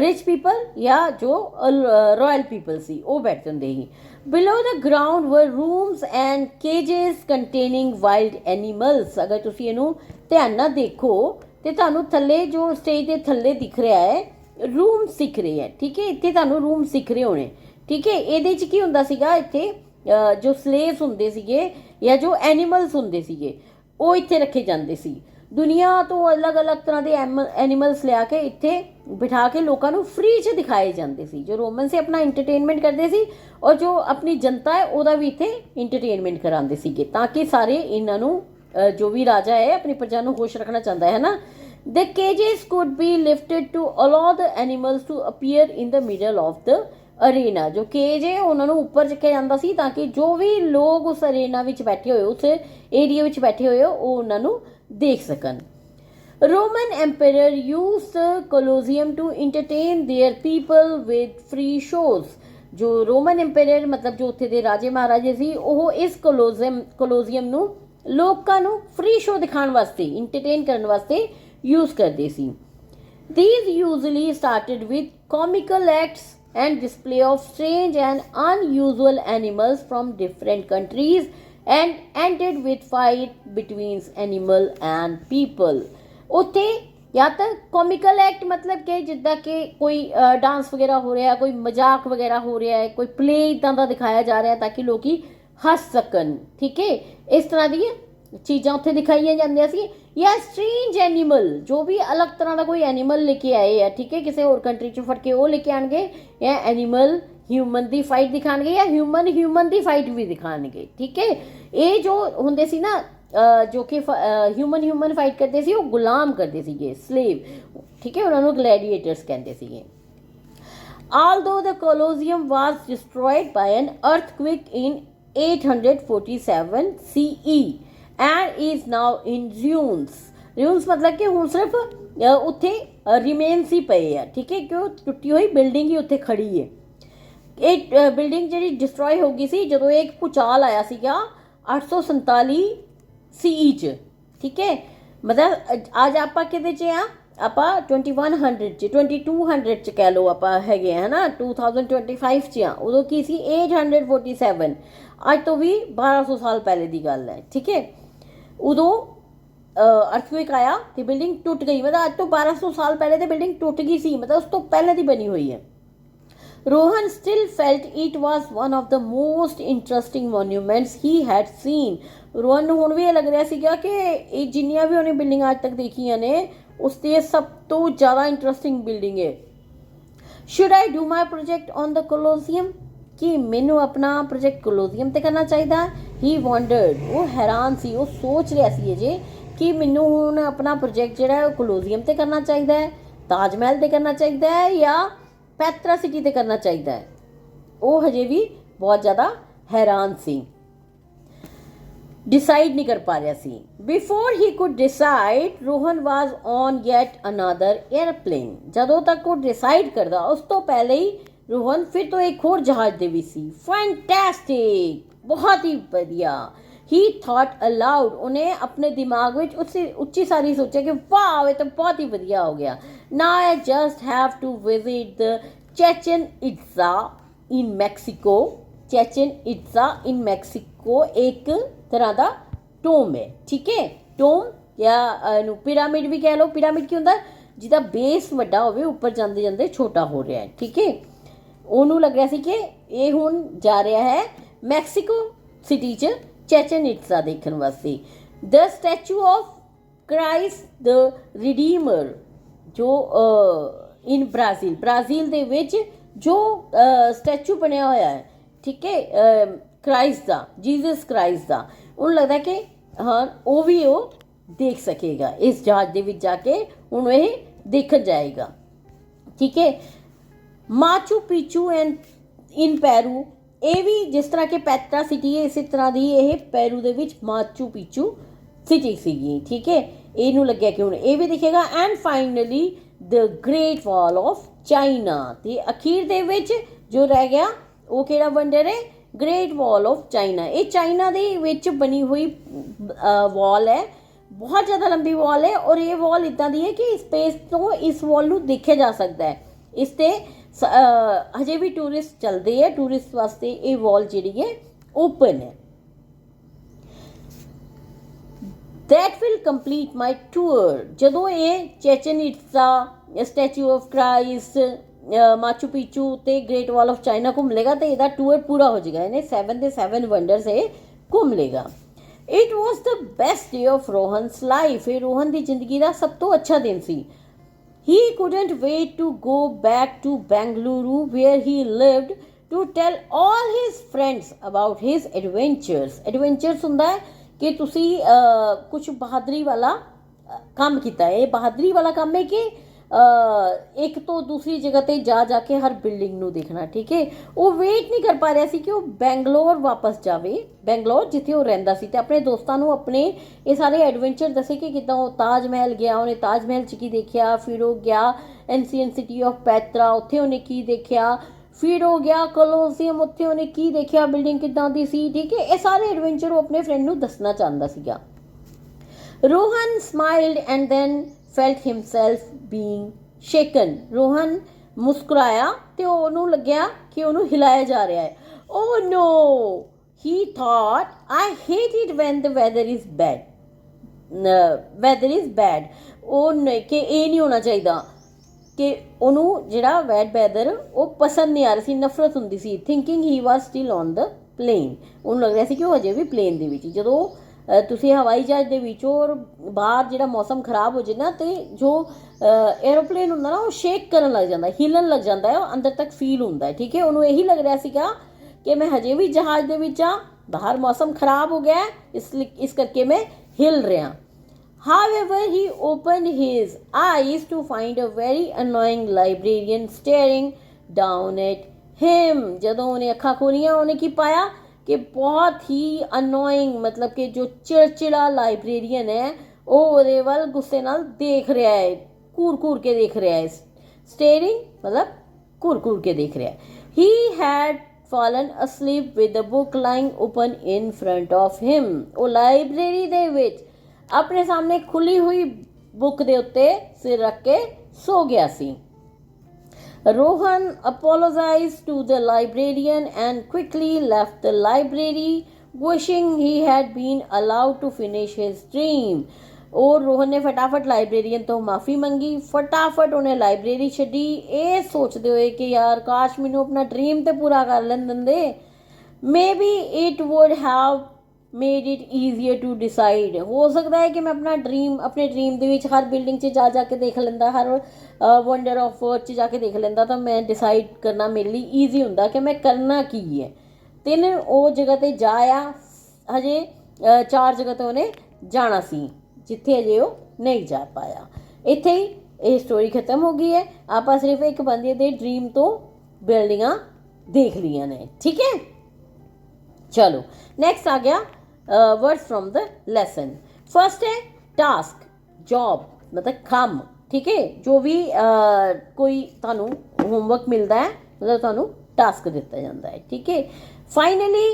रिच पीपल या जो रॉयल पीपल सी वो बैठते ਹੁੰਦੇ ਸੀ। Below the ground were rooms and cages containing wild animals. अगर ਤੁਸੀਂ ਇਹਨੂੰ ਧਿਆਨ ਨਾਲ ਦੇਖੋ ਤੇ ਤੁਹਾਨੂੰ ਥੱਲੇ ਜੋ ਸਟੇਜ ਦੇ ਥੱਲੇ ਦਿਖ ਰਿਹਾ ਹੈ रूम्स दिख रहे हैं, ठीक है, इतने ਤੁਹਾਨੂੰ रूम्स दिख रहे होने, ठीक है। ਇਹਦੇ 'ਚ ਕੀ ਹੁੰਦਾ ਸੀਗਾ, ਇੱਥੇ ਜੋ ਸਲੇਵਸ ਹੁੰਦੇ ਸੀਗੇ ਜਾਂ ਜੋ ਐਨੀਮਲਸ ਹੁੰਦੇ ਸੀਗੇ ਉਹ ਇੱਥੇ ਰੱਖੇ ਜਾਂਦੇ ਸੀ। ਦੁਨੀਆ ਤੋਂ ਅਲੱਗ-ਅਲੱਗ ਤਰ੍ਹਾਂ ਦੇ ਐਨੀਮਲਸ ਲਿਆ ਕੇ ਇੱਥੇ ਬਿਠਾ ਕੇ ਲੋਕਾਂ ਨੂੰ ਫ੍ਰੀ 'ਚ ਦਿਖਾਏ ਜਾਂਦੇ ਸੀ। ਜੋ ਰੋਮਨ ਸੀ ਆਪਣਾ ਇੰਟਰਟੇਨਮੈਂਟ ਕਰਦੇ ਸੀ ਔਰ ਜੋ ਆਪਣੀ ਜਨਤਾ ਹੈ ਉਹਦਾ ਵੀ ਇੱਥੇ ਇੰਟਰਟੇਨਮੈਂਟ ਕਰਾਉਂਦੇ ਸੀਗੇ, ਤਾਂ ਕਿ ਸਾਰੇ ਇਹਨਾਂ ਨੂੰ ਜੋ ਵੀ ਰਾਜਾ ਹੈ ਆਪਣੀ ਪ੍ਰਜਾ ਨੂੰ ਖੁਸ਼ ਰੱਖਣਾ ਚਾਹੁੰਦਾ ਹੈ ਨਾ। The cages could be lifted to allow the animals to appear in the middle of the arena। जो केज है उन्होंने ऊपर चुके जाता सी ताकि जो भी लोग उस अरेना विच बैठे हुए उस एरिया विच बैठे हुए वो उन्होंने देख सकन। Roman emperor used the Colosseum to entertain their people with free shows। जो रोमन एम्पेयर मतलब जो उत्थे दे राजे महाराजे सी वो इस कोलोजियम नू लोकां नू फ्री शो दिखाने वास्ते इंटरटेन करने वास्ते यूज करते सी। These usually started with comical acts and display of strange and unusual animals from different countries and ended with fight between animal and people। ਉੱਥੇ या तो कॉमिकल एक्ट मतलब कि जिद्दां कि कोई डांस वगैरह हो रहा है, कोई मजाक वगैरह हो रहा है, कोई प्ले इदां दा दिखाया जा रहा है ताकि लोग हस सकन, ठीक है, इस तरह दी चीज़ां उत्थे दिखाई जांदियां सी। या स्ट्रेंज एनीमल, जो भी अलग तरह का कोई एनीमल लेके आए है, ठीक है, किसी होर कंट्री चों फड़ के वो लेके आएंगे या एनीमल ह्यूमन की फाइट दिखाएंगे या ह्यूमन की फाइट भी दिखाएंगे, ठीक है। ये जो होंदे सी ना जो कि ह्यूमन फाइट करते सी वो गुलाम करते सीगे, स्लेव, ठीक है, उन्होंने ग्लैडिएटर्स कहते सीगे। Although the Colosseum was destroyed by an earthquake in 847 CE and is now in ruins। ruins मतलब कि हुण सिर्फ उत्थे रिमेन्स ही पे है, ठीक है, क्यों टुटी हुई बिल्डिंग ही उत्थे खड़ी है। एक बिल्डिंग जी डिस्ट्रॉय हो गई सी जदों एक भूचाल आया सीगा 847 CE च, ठीक है, मतलब आज आप किहदे च आ, आप 2100 च 2200 च कह लो आप हैगे है ना 2025 च आ। उदों की सी 847, अज तो भी 1200 साल पहले की गल है, ठीक है। उदों अर्थक्वेक आया तो बिल्डिंग टुट गई, मतलब अज तो 1200 साल पहले तो बिल्डिंग टुट गई सी, मतलब उस तो पहले की बनी हुई है। Rohan still felt it was one of the most interesting monuments he had seen। Rohan ਨੂੰ ਹੁਣ ਵੀ ਇਹ ਲੱਗ ਰਿਹਾ ਸੀਗਾ ਕਿ ਇਹ ਜਿੰਨੀਆਂ ਵੀ ਉਹਨੇ ਬਿਲਡਿੰਗਾਂ ਅੱਜ ਤੱਕ ਦੇਖੀਆਂ ਨੇ ਉਸ ਤੇ ਸਭ ਤੋਂ ਜ਼ਿਆਦਾ ਇੰਟਰਸਟਿੰਗ ਬਿਲਡਿੰਗ ਹੈ। Should I do my project on the Colosseum? ਕਿ ਮੈਨੂੰ ਆਪਣਾ ਪ੍ਰੋਜੈਕਟ ਕੋਲੋਸੀਅਮ ਤੇ ਕਰਨਾ ਚਾਹੀਦਾ? He wondered, ਉਹ ਹੈਰਾਨ ਸੀ, ਉਹ ਸੋਚ ਰਿਹਾ ਸੀ ਅਜੇ ਕਿ ਮੈਨੂੰ ਹੁਣ ਆਪਣਾ ਪ੍ਰੋਜੈਕਟ ਜਿਹੜਾ ਹੈ ਉਹ ਕੋਲੋਸੀਅਮ ਤੇ ਕਰਨਾ ਚਾਹੀਦਾ ਹੈ, ਤਾਜ ਮਹਿਲ ਤੇ ਕਰਨਾ ਚਾਹੀਦਾ ਹੈ ਜਾਂ ਪੈਟਰਾ ਸਿਟੀ ਤੇ ਕਰਨਾ ਚਾਹੀਦਾ ਹੈ। ਉਹ ਹਜੇ ਵੀ ਬਹੁਤ ਜ਼ਿਆਦਾ ਹੈਰਾਨ ਸੀ, डिसाइड नहीं कर पा रहा सी। Before he could decide Rohan was on yet another airplane. जदों तक वो डिसाइड करदा उस तो पहले ही रोहन फिर तो एक होर जहाज दे विच सी। फैंटास्टिक, बहुत ही बढ़िया। ही थॉट अलाउड, उन्हें अपने दिमाग में उससे उच्ची सारी सोचा कि वाह ये तो बहुत ही बढ़िया हो गया। Now I just have to visit the Chichen Itza in Mexico. Chichen Itza in Mexico एक तरह का टोम है, ठीक है, टोम या पिरामिड भी कह लो। पिरामिड की होंदा जिहदा बेस वड्डा होवे उपर जांदे जांदे छोटा हो रहा है, ठीक है। उन्होंने लग रहा सी कि ये हुण जा रहा है मैक्सिको सिटी च चेचन इट्जा देखने वास्ते। The statue of Christ the Redeemer जो इन ब्राज़ील दे विच जो स्टैचू बनया होया है, ठीक है, क्राइस्ट का, जीसस क्राइस्ट का, उन्हें लगता कि हाँ वो भी वो देख सकेगा इस जहाज के विच जाके हुण ये देखन जाएगा, ठीक है। Machu Picchu and in Peru ਇਹ ਵੀ ਜਿਸ ਤਰ੍ਹਾਂ ਕਿ ਪੈਟਰਾ ਸਿਟੀ ਹੈ ਇਸੇ ਤਰ੍ਹਾਂ ਦੀ ਇਹ ਪੈਰੂ ਦੇ ਵਿੱਚ ਮਾਚੂ ਪਿਚੂ ਸਿਟੀ ਸੀਗੀ, ਠੀਕ ਹੈ। ਇਹਨੂੰ ਲੱਗਿਆ ਕਿ ਹੁਣ ਇਹ ਵੀ ਦਿਖੇਗਾ। And finally the great wall of China, ਤੇ ਅਖੀਰ ਦੇ ਵਿੱਚ ਜੋ ਰਹਿ ਗਿਆ ਉਹ ਕਿਹੜਾ ਵੰਡਰ ਹੈ? Great wall of China. ਇਹ ਚਾਈਨਾ ਦੇ ਵਿੱਚ ਬਣੀ ਹੋਈ ਵਾਲ ਹੈ, ਬਹੁਤ ਜ਼ਿਆਦਾ ਲੰਬੀ ਵਾਲ ਹੈ, ਔਰ ਇਹ ਵਾਲ ਇੱਦਾਂ ਦੀ ਹੈ ਕਿ ਸਪੇਸ ਤੋਂ ਇਸ ਵਾਲ ਨੂੰ ਦੇਖਿਆ ਜਾ ਸਕਦਾ ਹੈ। ਇਸ 'ਤੇ ਹਜੇ ਵੀ ਟੂਰਿਸਟ ਚੱਲਦੇ ਹੈ, ਟੂਰਿਸਟ ਵਾਸਤੇ ਇਹ ਵਾਲ ਜਿਹੜੀ ਹੈ ਓਪਨ ਹੈ। That will complete my tour। ਜਦੋਂ ਇਹ Chichen Itza, statue of Christ, Machu Picchu ਤੇ ਗ੍ਰੇਟ ਵਾਲ ਆਫ ਚਾਈਨਾ ਘੁੰਮ ਲੇਗਾ ਤੇ ਇਹਦਾ ਟੂਰ ਪੂਰਾ ਹੋ ਜਾਏਗਾ। ਇਹਨੇ 7 ਦੇ 7 ਵੰਡਰਸ ਇਹ ਘੁੰਮ ਲੇਗਾ। It was the best day of Rohan's life. ਇਹ ਰੋਹਨ ਦੀ ਜ਼ਿੰਦਗੀ ਦਾ ਸਭ ਤੋਂ ਅੱਛਾ ਦਿਨ ਸੀ। He couldn't wait to go back to Bengaluru where he lived to tell all his friends about his adventures। Adventures ਹੁੰਦਾ ਹੈ ਕਿ ਤੁਸੀਂ ਕੁਝ ਬਹਾਦਰੀ ਵਾਲਾ ਕੰਮ ਕੀਤਾ ਹੈ। ਇਹ ਬਹਾਦਰੀ ਵਾਲਾ ਕੰਮ ਹੈ ਕਿ ਇੱਕ ਤੋਂ ਦੂਸਰੀ ਜਗ੍ਹਾ 'ਤੇ ਜਾ ਕੇ ਹਰ ਬਿਲਡਿੰਗ ਨੂੰ ਦੇਖਣਾ, ਠੀਕ ਹੈ। ਉਹ ਵੇਟ ਨਹੀਂ ਕਰ ਪਾ ਰਿਹਾ ਸੀ ਕਿ ਉਹ ਬੈਂਗਲੋਰ ਵਾਪਸ ਜਾਵੇ, ਬੈਂਗਲੋਰ ਜਿੱਥੇ ਉਹ ਰਹਿੰਦਾ ਸੀ, ਅਤੇ ਆਪਣੇ ਦੋਸਤਾਂ ਨੂੰ ਆਪਣੇ ਇਹ ਸਾਰੇ ਐਡਵੈਂਚਰ ਦੱਸੇ ਕਿ ਕਿੱਦਾਂ ਉਹ ਤਾਜ ਮਹਿਲ ਗਿਆ, ਉਹਨੇ ਤਾਜ ਮਹਿਲ 'ਚ ਕੀ ਦੇਖਿਆ, ਫਿਰ ਉਹ ਗਿਆ ਐਂਸੀਐਂਟ ਸਿਟੀ ਆਫ ਪੈਤਰਾ, ਉੱਥੇ ਉਹਨੇ ਕੀ ਦੇਖਿਆ, ਫਿਰ ਉਹ ਗਿਆ ਕੋਲੋਸੀਅਮ, ਉੱਥੇ ਉਹਨੇ ਕੀ ਦੇਖਿਆ, ਬਿਲਡਿੰਗ ਕਿੱਦਾਂ ਦੀ ਸੀ, ਠੀਕ ਹੈ। ਇਹ ਸਾਰੇ ਐਡਵੈਂਚਰ ਉਹ ਆਪਣੇ ਫਰੈਂਡ ਨੂੰ ਦੱਸਣਾ ਚਾਹੁੰਦਾ ਸੀਗਾ। Rohan smiled and then felt himself being shaken। Rohan ਮੁਸਕਰਾਇਆ ਤੇ ਉਹਨੂੰ ਲੱਗਿਆ ਕਿ ਉਹਨੂੰ ਹਿਲਾਇਆ ਜਾ ਰਿਹਾ ਹੈ। Oh no, he thought, I hate it when the weather is bad। weather is bad। ਉਹ ਕਿ ਇਹ ਨਹੀਂ ਹੋਣਾ ਚਾਹੀਦਾ, ਕਿ ਉਹਨੂੰ ਜਿਹੜਾ ਬੈਡ ਵੈਦਰ ਉਹ ਪਸੰਦ ਨਹੀਂ ਆ ਰਹੀ ਸੀ, ਨਫ਼ਰਤ ਹੁੰਦੀ ਸੀ। Thinking he was still on the plane. ਉਹਨੂੰ ਲੱਗ ਰਿਹਾ ਸੀ ਕਿ ਉਹ ਅਜੇ ਵੀ ਪਲੇਨ ਦੇ ਵਿੱਚ। ਜਦੋਂ ਤੁਸੀਂ ਹਵਾਈ ਜਹਾਜ਼ ਦੇ ਵਿੱਚ ਔਰ ਬਾਹਰ ਜਿਹੜਾ ਮੌਸਮ ਖਰਾਬ ਹੋ ਜਾਏ ਨਾ, ਅਤੇ ਜੋ ਐਰੋਪਲੇਨ ਹੁੰਦਾ ਨਾ ਉਹ ਸ਼ੇਕ ਕਰਨ ਲੱਗ ਜਾਂਦਾ, ਹਿੱਲਣ ਲੱਗ ਜਾਂਦਾ ਹੈ, ਉਹ ਅੰਦਰ ਤੱਕ ਫੀਲ ਹੁੰਦਾ ਹੈ, ਠੀਕ ਹੈ। ਉਹਨੂੰ ਇਹੀ ਲੱਗ ਰਿਹਾ ਸੀਗਾ ਕਿ ਮੈਂ ਹਜੇ ਵੀ ਜਹਾਜ਼ ਦੇ ਵਿੱਚ ਹਾਂ, ਬਾਹਰ ਮੌਸਮ ਖਰਾਬ ਹੋ ਗਿਆ, ਇਸ ਕਰਕੇ ਮੈਂ ਹਿੱਲ ਰਿਹਾ। However, he opened his eyes to find a very annoying librarian staring down at him। ਜਦੋਂ ਉਹਨੇ ਅੱਖਾਂ ਖੋਲੀਆਂ ਉਹਨੇ ਕੀ ਪਾਇਆ ਕਿ ਬਹੁਤ ਹੀ ਅਨੋਇੰਗ, ਮਤਲਬ ਕਿ ਜੋ ਚਿੜਚਿੜਾ ਲਾਇਬ੍ਰੇਰੀਅਨ ਹੈ ਉਹ ਉਹਦੇ ਵੱਲ ਗੁੱਸੇ ਨਾਲ ਦੇਖ ਰਿਹਾ ਹੈ, ਘੂਰ ਕੇ ਦੇਖ ਰਿਹਾ ਹੈ। ਸਟੇਰਿੰਗ ਮਤਲਬ ਘੂਰ ਕੇ ਦੇਖ ਰਿਹਾ ਹੈ। He had fallen asleep with the book lying open in front of him। ਉਹ ਲਾਇਬ੍ਰੇਰੀ ਦੇ ਵਿੱਚ ਆਪਣੇ ਸਾਹਮਣੇ ਖੁੱਲੀ ਹੋਈ ਬੁੱਕ ਦੇ ਉੱਤੇ ਸਿਰ ਰੱਖ ਕੇ ਸੋ ਗਿਆ ਸੀ। Rohan apologized to the librarian and quickly left the library, wishing he had been allowed to finish his dream। और रोहन ने फटाफट लाइब्रेरियन तो माफ़ी मंगी, फटाफट उन्हें लाइब्रेरी छड्डी, ये सोचते हुए कि यार काश मैनू अपना ड्रीम तो पूरा कर लें दिंदे। Maybe it would have made it easier to decide. हो सकता है कि मैं अपने ड्रीम ਦੇ ਵਿੱਚ हर बिल्डिंग 'ਚ जा के देख लेंदा, हर वंडर ऑफ वर्ल्ड 'ਚ जा के देख लेंदा, तो मैं डिसाइड करना मेरे लिए ईजी ਹੁੰਦਾ कि मैं करना की है। ਤਿੰਨ ਉਹ ਜਗ੍ਹਾ 'ਤੇ ਜਾਇਆ, ਹਜੇ 4 ਜਗ੍ਹਾ 'ਤੇ ਉਹਨੇ ਜਾਣਾ ਸੀ ਜਿੱਥੇ ਅਜੇ ਉਹ ਨਹੀਂ ਜਾ ਪਾਇਆ। ਇੱਥੇ ਹੀ ਇਹ ਸਟੋਰੀ ਖਤਮ ਹੋ ਗਈ ਹੈ। ਆਪਾਂ ਸਿਰਫ ਇੱਕ ਬੰਦੇ ਦੇ ਡ੍ਰੀਮ ਤੋਂ ਬਿਲਡਿੰਗਾਂ ਦੇਖ ਲਈਆਂ ਨੇ, ਠੀਕ ਹੈ। ਚਲੋ ਨੈਕਸਟ ਆ ਗਿਆ words from the lesson. First है टास्क, जॉब मतलब काम, ठीक है। जो भी कोई थानू होमवर्क मिलता है मतलब थानू टास्क दिता जाता है, ठीक है। Finally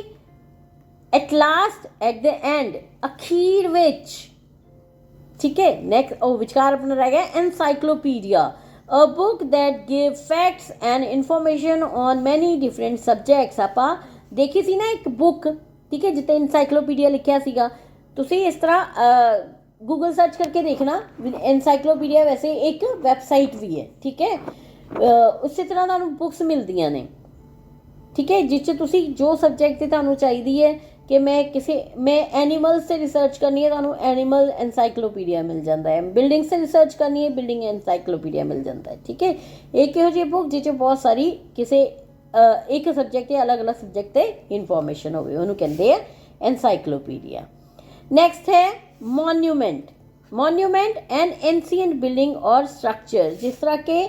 at last, at the end, अखीर विच, ठीक है। नैक्सट विचकार अपना रह गया encyclopedia, a book that give facts and information on many different subjects. आपां देखी सी ना एक बुक, ठीक है, जिते एनसाइक्लोपीडिया लिखिया सीगा। तुसी इस तरह गूगल सर्च करके देखना। एनसाइक्लोपीडिया वैसे एक वैबसाइट भी है, ठीक है। उसी तरह तुहानू बुक्स मिलदियां ने, ठीक है, जिस तुसी जो सब्जैक्ट तुहानू चाहिदी है कि मैं एनीमल्स से रिसर्च करनी है, तुहानू एनीमल एनसाइक्लोपीडिया मिल जाता है। बिल्डिंग से रिसर्च करनी है, बिल्डिंग एनसाइक्लोपीडिया मिल जाता है, ठीक है। एक इहो जी बुक जिस बहुत सारी किसी एक सब्जैक्ट या अलग अलग सब्जैक्ट से इन्फॉर्मेशन होवे, उन्होंने कहते हैं एनसाइक्लोपीडिया। नैक्सट है monument. Monument and ancient building और स्ट्रक्चर, जिस तरह के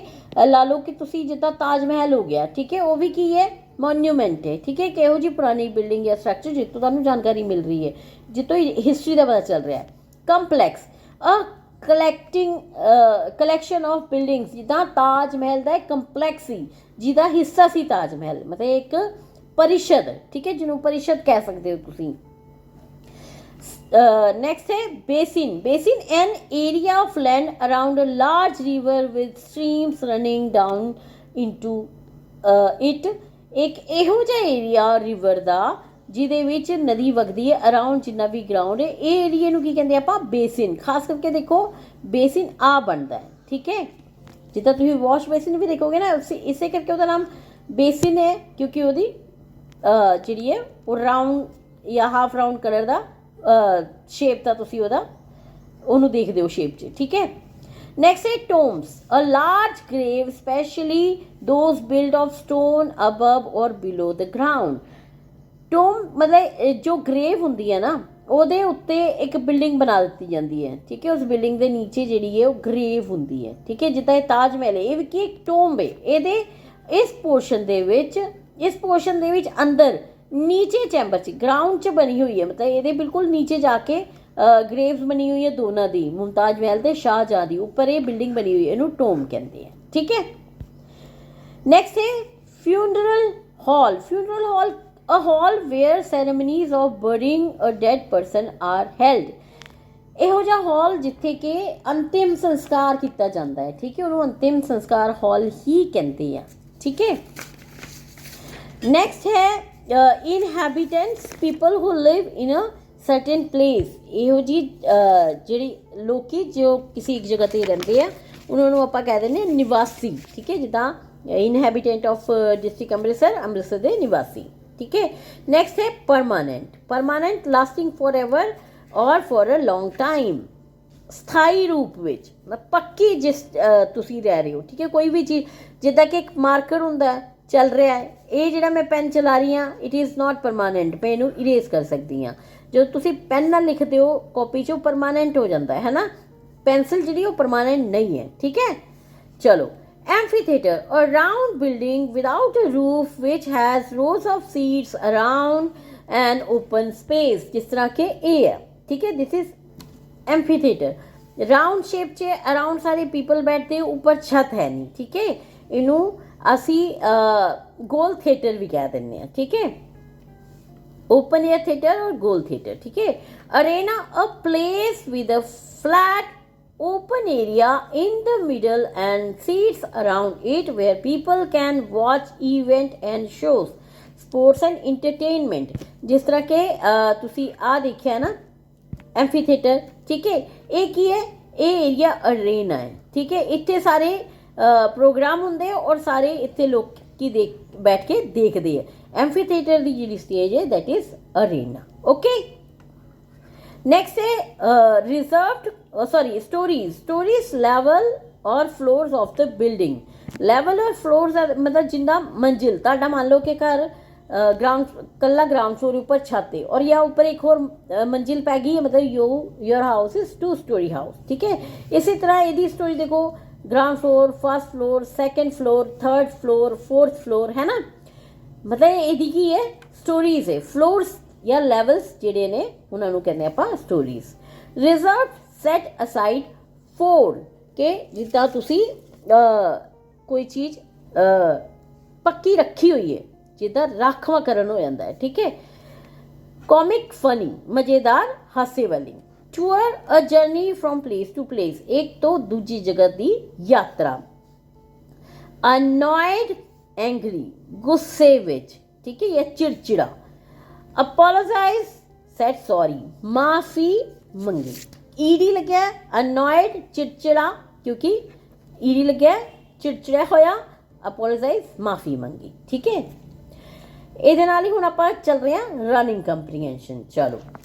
ला लो कि तुसी जिद्दां ताज महल हो गया, ठीक है, वो भी की है ਮੋਨੂਮੈਂਟ ਹੈ, ਠੀਕ ਹੈ, ਇੱਕ ਇਹੋ ਜਿਹੀ ਪੁਰਾਣੀ ਬਿਲਡਿੰਗ ਜਾਂ ਸਟਰਕਚਰ ਜਿੱਥੋਂ ਤੁਹਾਨੂੰ ਜਾਣਕਾਰੀ ਮਿਲ ਰਹੀ ਹੈ, ਜਿੱਥੋਂ ਹਿਸਟਰੀ ਦਾ ਪਤਾ ਚੱਲ ਰਿਹਾ ਹੈ। ਕੰਪਲੈਕਸ ਕਲੈਕਸ਼ਨ ਆਫ ਬਿਲਡਿੰਗਸ, ਜਿੱਦਾਂ ਤਾਜ ਮਹਿਲ ਦਾ ਇੱਕ ਕੰਪਲੈਕਸ ਸੀ ਜਿਹਦਾ ਹਿੱਸਾ ਸੀ ਤਾਜ ਮਹਿਲ, ਮਤਲਬ ਇੱਕ परिषद, ठीक है, जिन्होंने परिषद कह सकते हो तुसी। नेक्स्ट है basin. Basin an area of land around a large river with streams running down into it. एक इहो जिहा एरिया रिवर दा ਜਿਹਦੇ ਵਿੱਚ ਨਦੀ ਵਗਦੀ ਹੈ ਅਰਾਊਂਡ ਜਿੰਨਾ ਵੀ ਗਰਾਊਂਡ ਹੈ, ਇਹ ਏਰੀਏ ਨੂੰ ਕੀ ਕਹਿੰਦੇ ਆਪਾਂ? ਬੇਸਿਨ। ਖਾਸ ਕਰਕੇ ਦੇਖੋ ਬੇਸਿਨ ਆ ਬਣਦਾ ਹੈ, ਠੀਕ ਹੈ, ਜਿੱਦਾਂ ਤੁਸੀਂ ਵਾਸ਼ ਬੇਸਿਨ ਵੀ ਦੇਖੋਗੇ ਨਾ, ਇਸੇ ਕਰਕੇ ਉਹਦਾ ਨਾਮ ਬੇਸਿਨ ਹੈ, ਕਿਉਂਕਿ ਉਹਦੀ ਜਿਹੜੀ ਹੈ ਉਹ ਰਾਊਂਡ ਜਾਂ ਹਾਫ ਰਾਊਂਡ ਕਲਰ ਦਾ ਸ਼ੇਪ ਦਾ ਤੁਸੀਂ ਉਹਨੂੰ ਦੇਖਦੇ ਹੋ ਸ਼ੇਪ 'ਚ, ਠੀਕ ਹੈ। ਨੈਕਸਟ ਹੈ tombs, a large grave specially those build of stone above or below the ground. Tom ਮਤਲਬ ਜੋ ਗ੍ਰੇਵ ਹੁੰਦੀ ਹੈ ਨਾ, ਉਹਦੇ ਉੱਤੇ ਇੱਕ ਬਿਲਡਿੰਗ ਬਣਾ ਦਿੱਤੀ ਜਾਂਦੀ ਹੈ, ਠੀਕ ਹੈ, ਉਸ ਬਿਲਡਿੰਗ ਦੇ ਨੀਚੇ ਜਿਹੜੀ ਹੈ ਉਹ ਗ੍ਰੇਵ ਹੁੰਦੀ ਹੈ, ਠੀਕ ਹੈ, ਜਿੱਦਾਂ ਇਹ ਤਾਜ ਮਹਿਲ ਹੈ, ਇਹ ਵੀ ਕੀ ਇੱਕ ਟੋਮ ਹੈ। ਇਹਦੇ ਇਸ ਪੋਰਸ਼ਨ ਦੇ ਵਿੱਚ ਅੰਦਰ ਨੀਚੇ ਚੈਂਬਰ 'ਚ ਗਰਾਊਂਡ 'ਚ ਬਣੀ ਹੋਈ ਹੈ, ਮਤਲਬ ਇਹਦੇ ਬਿਲਕੁਲ ਨੀਚੇ ਜਾ ਕੇ ਗ੍ਰੇਵਸ ਬਣੀ ਹੋਈ ਹੈ ਦੋਨਾਂ ਦੀ, ਮੁਮਤਾਜ ਮਹਿਲ ਤੇ ਸ਼ਾਹਜਹਾਂ ਦੀ, ਉੱਪਰ ਇਹ ਬਿਲਡਿੰਗ ਬਣੀ ਹੋਈ ਹੈ, ਇਹਨੂੰ ਟੋਮ ਕਹਿੰਦੇ ਆ, ਠੀਕ ਹੈ। ਨੈਕਸਟ ਹੈ funeral hall. Funeral hall, a hall where ceremonies of burying a dead person are held। ਇਹੋ ਜਿਹਾ ਹਾਲ ਜਿੱਥੇ ਕਿ ਅੰਤਿਮ ਸੰਸਕਾਰ ਕੀਤਾ ਜਾਂਦਾ ਹੈ, ਠੀਕ ਹੈ, ਉਹਨੂੰ ਅੰਤਿਮ ਸੰਸਕਾਰ ਹਾਲ ਹੀ ਕਹਿੰਦੇ ਆ, ਠੀਕ ਹੈ। ਨੈਕਸਟ ਹੈ inhabitants, people who live in a certain place. ਇਹੋ ਜਿਹੀ ਜਿਹੜੀ ਲੋਕੀ ਜੋ ਕਿਸੇ ਇੱਕ ਜਗ੍ਹਾ 'ਤੇ ਰਹਿੰਦੇ ਆ, ਉਹਨਾਂ ਨੂੰ ਆਪਾਂ ਕਹਿ ਦਿੰਦੇ ਹਾਂ ਨਿਵਾਸੀ, ਠੀਕ ਹੈ, ਜਿੱਦਾਂ ਇਨਹੈਬੀਟੈਂਟ ਆਫ ਡਿਸਟ੍ਰਿਕਟ ਅੰਮ੍ਰਿਤਸਰ ਦੇ ਨਿਵਾਸੀ, ठीक है। नेक्स्ट है permanent. Permanent lasting for ever और फॉर अ लॉन्ग टाइम, स्थाई रूप ਵਿੱਚ ਮਤਲਬ ਪੱਕੀ ਜਿਸ ਤੁਸੀਂ ਰਹਿ ਰਹੇ ਹੋ, ਠੀਕ ਹੈ। ਕੋਈ ਵੀ ਚੀਜ਼ ਜਿੱਦਾਂ ਕਿ ਇੱਕ ਮਾਰਕਰ ਹੁੰਦਾ ਚੱਲ ਰਿਹਾ ਹੈ, ਇਹ ਜਿਹੜਾ ਮੈਂ ਪੈਨ ਚਲਾ ਰਹੀ ਹਾਂ, ਇਟ ਇਜ਼ ਨਾਟ ਪਰਮਾਨੈਂਟ, ਮੈਂ ਇਹਨੂੰ ਇਰੇਜ਼ ਕਰ ਸਕਦੀ ਹਾਂ। ਜਦੋਂ ਤੁਸੀਂ ਪੈਨ ਨਾਲ ਲਿਖਦੇ ਹੋ ਕਾਪੀ 'ਚ, ਉਹ ਪਰਮਾਨੈਂਟ ਹੋ ਜਾਂਦਾ ਹੈ ਨਾ। ਪੈਨਸਿਲ ਜਿਹੜੀ ਉਹ ਪਰਮਾਨੈਂਟ ਨਹੀਂ ਹੈ, ਠੀਕ ਹੈ। ਚਲੋ amphitheater, a round building without a roof which has rows of seats around an open space, जिस तरह के ए है, ठीक है, this is amphitheater। Round shape च अराउंड सारे पीपल बैठते, ऊपर छत है नहीं, ठीक है, इनू असी गोल थिएटर भी कह देने हैं, ठीक है, ओपन एयर थिएटर और गोल थिएटर, ठीक है। Arena, a place with a flat open area in the middle and seats around it where people can watch event and shows, sports and entertainment। जिस तरह के तुसी आ देखिया ना एम्फीथिएटर, ठीक है, एक ही है, ये एरिया अरेना है, ठीक है, इतने सारे प्रोग्राम होंगे और सारे इतने लोग की बैठ के देखते हैं। एम्फीथिएटर की जी स्टेज है that is Arena, okay. Next है रिजर्व्ड स्टोरीज लेवल और floors of the building. Level और फ्लोर्स मतलब जिंदा मंजिल, ताड़ा मान लो कि घर ग्राउंड कल्ला ग्राउंड फ्लोर ऊपर छत है और या ऊपर एक और मंजिल पै गई है, मतलब your house is 2 story house, ठीक है। इसी तरह यदि स्टोरी देखो, ground floor, first floor, second floor, third floor, fourth floor, है ना, मतलब यदि की है स्टोरीज है। फ्लोर्स या लैवल्स ਜਿਹੜੇ ਨੇ ਉਹਨਾਂ ਨੂੰ ਕਹਿੰਦੇ ਆਪਾਂ stories. Reserve set aside for ਕਿ ਜਿੱਦਾਂ ਤੁਸੀਂ ਕੋਈ ਚੀਜ਼ ਪੱਕੀ ਰੱਖੀ ਹੋਈ ਹੈ, ਜਿੱਦਾਂ ਰਾਖਵਾਂਕਰਨ ਹੋ ਜਾਂਦਾ ਹੈ, ਠੀਕ ਹੈ। ਕॉमिक फनी, मज़ेदार, हासे वाली। Tour, a journey from place to place, एक तो दूजी जगह की यात्रा। अनॉयड, एंग्री, गुस्से विच, ठीक है, या चिड़चिड़ा। अपोलोजाइज, सेट सॉरी, माफ़ी मंगी। ईडी लग्या अनॉयड, चिड़चिड़ा, क्योंकि ईडी लग्या चिड़चिड़ा होया, अपोलोजाइज माफ़ी मंगी, ठीक है। ਇਹਦੇ ਨਾਲ ਹੀ ਹੁਣ ਆਪਾਂ ਚੱਲ ਰਹੇ ਹਾਂ ਰਨਿੰਗ ਕੰਪਰੀਹੈਂਸ਼ਨ। ਚਲੋ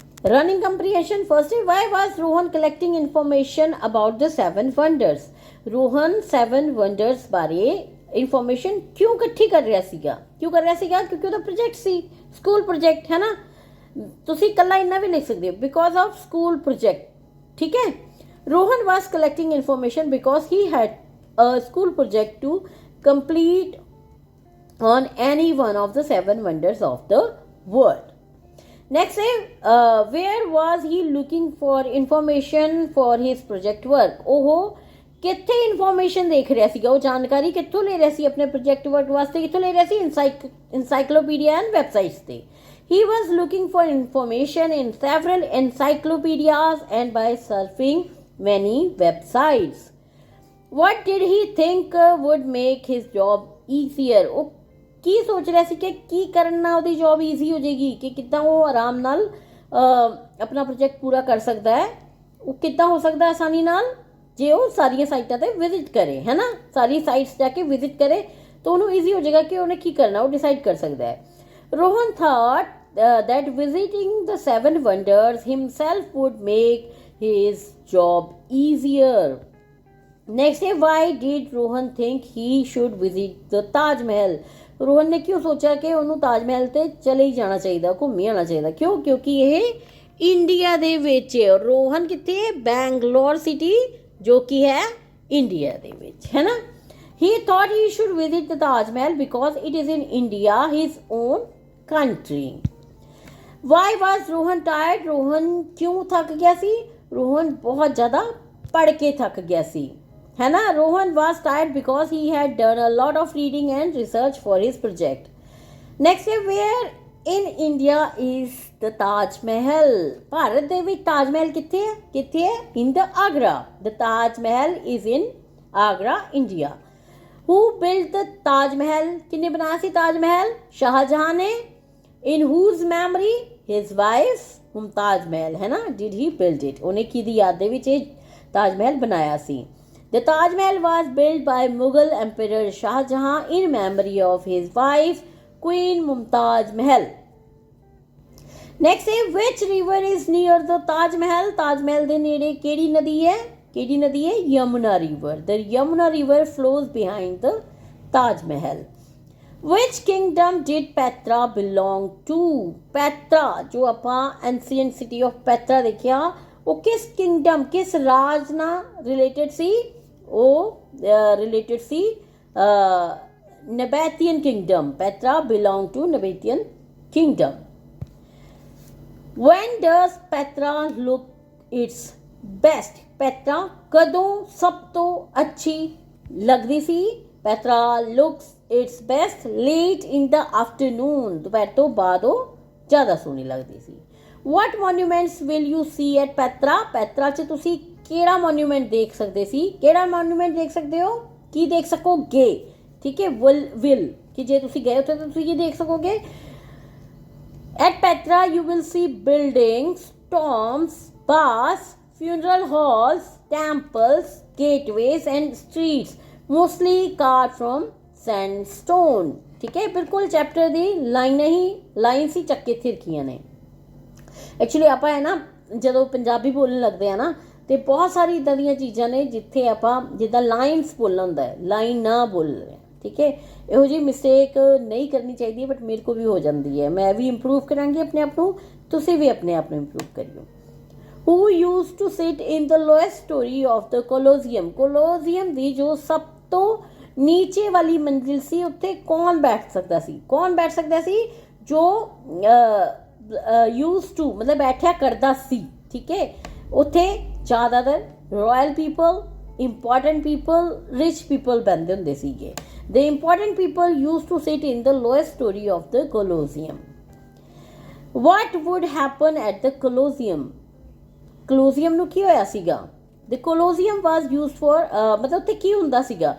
ਰਨਿੰਗ ਕੰਪਰੀਹੈਂਸ਼ਨ ਫਰਸਟ ਹੈ, why was Rohan collecting information about the 7 wonders. Rohan 7 wonders ਬਾਰੇ ਇਨਫੋਰਮੇਸ਼ਨ ਕਿਉਂ ਇਕੱਠੀ ਕਰ ਰਿਹਾ ਸੀਗਾ? ਕਿਉਂਕਿ ਉਹਦਾ ਪ੍ਰੋਜੈਕਟ ਸੀ, ਸਕੂਲ ਪ੍ਰੋਜੈਕਟ, ਹੈ ਨਾ। ਤੁਸੀਂ ਇਕੱਲਾ ਇੰਨਾ ਵੀ ਲਿਖ ਸਕਦੇ ਹੋ, ਬਿਕੋਜ਼ ਆਫ ਸਕੂਲ ਪ੍ਰੋਜੈਕਟ, ਠੀਕ ਹੈ। Rohan was collecting information because he had a school project to complete on any one of the seven wonders of the world. Next is where was he looking for information for his project work? ਉਹ ਕਿੱਥੇ information ਦੇਖ ਰਿਹਾ ਸੀਗਾ, ਉਹ ਜਾਣਕਾਰੀ ਕਿੱਥੋਂ ਲੈ ਰਿਹਾ ਸੀ ਆਪਣੇ ਪ੍ਰੋਜੈਕਟ ਵਰਕ ਵਾਸਤੇ, ਕਿੱਥੋਂ ਲੈ ਰਿਹਾ ਸੀ? ਇਨਸਾਈਕਲੋਪੀਡੀਆ ਐਂਡ ਵੈਬਸਾਈਟਸ ਤੇ। He was looking for information in several encyclopedias and by surfing many websites. What did he think would make his job easier? ਉਹ ਕੀ ਸੋਚ ਰਿਹਾ ਸੀ ਕਿ ਕੀ ਕਰਨ ਨਾਲ ਉਹਦੀ ਜੌਬ ਈਜ਼ੀ ਹੋ ਜਾਏਗੀ, ਕਿ ਕਿੱਦਾਂ ਉਹ ਆਰਾਮ ਨਾਲ ਆਪਣਾ ਪ੍ਰੋਜੈਕਟ ਪੂਰਾ ਕਰ ਸਕਦਾ ਹੈ। ਉਹ ਕਿੱਦਾਂ ਹੋ ਸਕਦਾ ਆਸਾਨੀ ਨਾਲ? ਜੇ ਉਹ ਸਾਰੀਆਂ ਸਾਈਟਾਂ 'ਤੇ ਵਿਜ਼ਿਟ ਕਰੇ, ਹੈ ਨਾ, ਸਾਰੀ ਸਾਈਟਸ ਜਾ ਕੇ ਵਿਜ਼ਿਟ ਕਰੇ ਤਾਂ ਉਹਨੂੰ ਈਜ਼ੀ ਹੋ ਜਾਏਗਾ ਕਿ ਉਹਨੇ ਕੀ ਕਰਨਾ, ਉਹ ਡਿਸਾਈਡ ਕਰ ਸਕਦਾ ਹੈ। Rohan thought that visiting the seven wonders himself would make his job easier. Next day, why did Rohan think he should visit the Taj Mahal? Rohan ने क्यों सोचा कि ਉਹਨੂੰ ਤਾਜ ਮਹਿਲ ਤੇ ਚਲੇ ਹੀ ਜਾਣਾ ਚਾਹੀਦਾ, ਘੁੰਮ ਹੀ ਆਉਣਾ ਚਾਹੀਦਾ? ਕਿਉਂ? ਕਿਉਂਕਿ ਇਹ ਇੰਡੀਆ ਦੇ ਵਿੱਚ ਹੈ। ਰੋਹਨ ਕਿੱਥੇ ਹੈ? ਬੈਂਗਲੋਰ ਸਿਟੀ, ਜੋ ਕਿ ਹੈ ਇੰਡੀਆ ਦੇ ਵਿੱਚ, ਹੈ ਨਾ। He thought he should visit the Taj Mahal because it is in India, his own country. Why was Rohan tired? Rohan क्यों थक गया सी? रोहन बहुत ज़्यादा पढ़ के थक गया सी, है ना। Rohan was tired because he had done a lot of reading and research for his project. Next is where in India is the Taj Mahal? Bharat ਦੇ ਵਿੱਚ ਤਾਜ ਮਹਿਲ ਕਿੱਥੇ ਹੈ? ਕਿੱਥੇ ਹੈ? In the Agra. The Taj Mahal is in Agra, India. Who built the Taj Mahal? किन्ने बनाया सी ताज महल? शाहजहां ने। In whose memory? His wife Mumtaz Mahal, है ना। Did he build it? उन्हें किहदी याद दे विच ਇਹ ताज महल बनाया सी। The Taj Mahal was built by Mughal Emperor Shah Jahan in memory of his wife Queen Mumtaz Mahal. Next is which river is near the Taj Mahal? Taj Mahal ਦੇ ਨੇੜੇ ਕਿਹੜੀ ਨਦੀ ਹੈ? ਕਿਹੜੀ ਨਦੀ ਹੈ? Yamuna River. The Yamuna River flows behind the Taj Mahal. Which kingdom did Petra belong to? Petra ਜੋ ਆਪਾਂ ancient city of Petra ਦੇਖਿਆ, ਉਹ ਕਿਸ ਕਿੰਗਡਮ, ਕਿਸ ਰਾਜ ਨਾਲ ਰਿਲੇਟਡ ਸੀ? ਉਹ related C Nabatean kingdom. Petra belonged to Nabatean kingdom. When does Petra look its best? Petra ਕਦੋਂ ਸਭ ਤੋਂ ਅੱਛੀ ਲੱਗਦੀ ਸੀ? Petra looks its best late in the afternoon. ਦੁਪਹਿਰ ਤੋਂ ਬਾਅਦ ਉਹ ਜ਼ਿਆਦਾ ਸੋਹਣੀ ਲੱਗਦੀ ਸੀ। What monuments will you see at Petra? Petra 'ਚ ਤੁਸੀਂ ਕਿਹੜਾ ਮੋਨੂਮੈਂਟ ਦੇਖ ਸਕਦੇ ਸੀ? ਕਿਹੜਾ ਮੋਨੂਮੈਂਟ ਦੇਖ ਸਕਦੇ ਹੋ? ਕੀ ਦੇਖ ਸਕੋਗੇ? ਠੀਕ ਹੈ, will ਕਿ ਜੇ ਤੁਸੀਂ ਗਏ ਉੱਥੇ ਤਾਂ ਤੁਸੀਂ ਕੀ ਦੇਖ ਸਕੋਗੇ? At Petra you will see buildings, tombs, baths, funeral halls, temples, gateways and streets mostly carved from sandstone. ਠੀਕ ਹੈ, ਬਿਲਕੁਲ ਚੈਪਟਰ ਦੀ ਲਾਈਨ ਸੀ ਚੱਕੇ ਥਿਰਕੀਆਂ ਨੇ। ਐਕਚੁਅਲੀ ਆਪਾਂ ਹੈ ਨਾ ਜਦੋਂ ਪੰਜਾਬੀ ਬੋਲਣ ਲੱਗਦੇ ਆ ਨਾ ਤੇ ਬਹੁਤ ਸਾਰੀ ਇੱਦਾਂ ਦੀਆਂ ਚੀਜ਼ਾਂ ਨੇ ਜਿੱਥੇ ਆਪਾਂ ਜਿੱਦਾਂ ਲਾਈਨਸ ਬੋਲਣਾ ਹੁੰਦਾ ਹੈ, ਲਾਈਨ ਨਾ ਬੋਲ ਰਹੇ। ਠੀਕ ਹੈ, ਇਹੋ ਜਿਹੀ ਮਿਸਟੇਕ ਨਹੀਂ ਕਰਨੀ ਚਾਹੀਦੀ, ਬਟ ਮੇਰੇ ਕੋਲ ਵੀ ਹੋ ਜਾਂਦੀ ਹੈ। ਮੈਂ ਵੀ ਇੰਪਰੂਵ ਕਰਾਂਗੀ ਆਪਣੇ ਆਪ ਨੂੰ, ਤੁਸੀਂ ਵੀ ਆਪਣੇ ਆਪ ਨੂੰ ਇੰਪਰੂਵ ਕਰਿਓ। Who used to sit in the lowest story of the Colosseum? Colosseum ਦੀ ਜੋ ਸਭ ਤੋਂ ਨੀਚੇ ਵਾਲੀ ਮੰਜ਼ਿਲ ਸੀ ਉੱਥੇ ਕੌਣ ਬੈਠ ਸਕਦਾ ਸੀ? ਕੌਣ ਬੈਠ ਸਕਦਾ ਸੀ? ਜੋ used to ਮਤਲਬ ਬੈਠਿਆ ਕਰਦਾ ਸੀ। ਠੀਕ ਹੈ, ਉੱਥੇ ਜ਼ਿਆਦਾਤਰ royal people, important people, rich people ਬੈਠਦੇ ਹੁੰਦੇ ਸੀਗੇ। The important people used to sit in the lowest story of the Colosseum. What would happen at the Colosseum? Colosseum ਨੂੰ ਕੀ ਹੋਇਆ ਸੀਗਾ? The Colosseum was used for ਮਤਲਬ ਉੱਥੇ ਕੀ ਹੁੰਦਾ ਸੀਗਾ?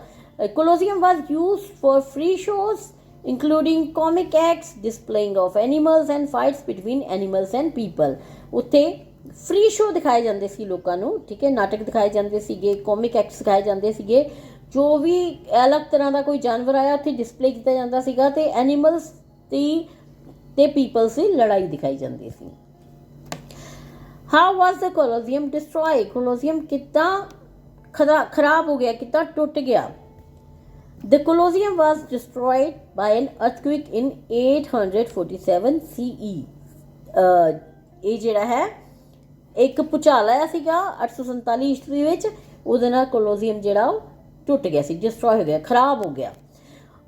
Colosseum was used for free shows including comic acts, displaying of animals and fights between animals and people. ਉੱਥੇ free show ਦਿਖਾਏ ਜਾਂਦੇ ਸੀ ਲੋਕਾਂ ਨੂੰ। ਠੀਕ ਹੈ, ਨਾਟਕ ਦਿਖਾਏ ਜਾਂਦੇ ਸੀਗੇ, ਕੋਮਿਕ ਐਕਟਸ ਦਿਖਾਏ ਜਾਂਦੇ ਸੀਗੇ। ਜੋ ਵੀ ਅਲੱਗ ਤਰ੍ਹਾਂ ਦਾ ਕੋਈ ਜਾਨਵਰ ਆਇਆ ਉੱਥੇ ਡਿਸਪਲੇ ਕੀਤਾ ਜਾਂਦਾ ਸੀਗਾ ਤੇ ਐਨੀਮਲਸ ਦੀ ਤੇ ਪੀਪਲਸ ਦੀ ਲੜਾਈ ਦਿਖਾਈ ਜਾਂਦੀ ਸੀ। How was the Colosseum destroy? Colosseum ਕਿੱਦਾਂ ਖਰਾਬ ਹੋ ਗਿਆ, ਕਿੱਦਾਂ ਟੁੱਟ ਗਿਆ? The Colosseum was destroyed by an earthquake in 847 CE. ਇਹ ਜਿਹੜਾ ਹੈ ਇੱਕ ਭੂਚਾਲ ਆਇਆ ਸੀਗਾ 847 ਈਸਵੀ ਵਿੱਚ, ਉਹਦੇ ਨਾਲ ਕੋਲੋਸੀਅਮ ਜਿਹੜਾ ਉਹ ਟੁੱਟ ਗਿਆ ਸੀ, ਡਿਸਟਰੋਏ ਹੋ ਗਿਆ, ਖਰਾਬ ਹੋ ਗਿਆ।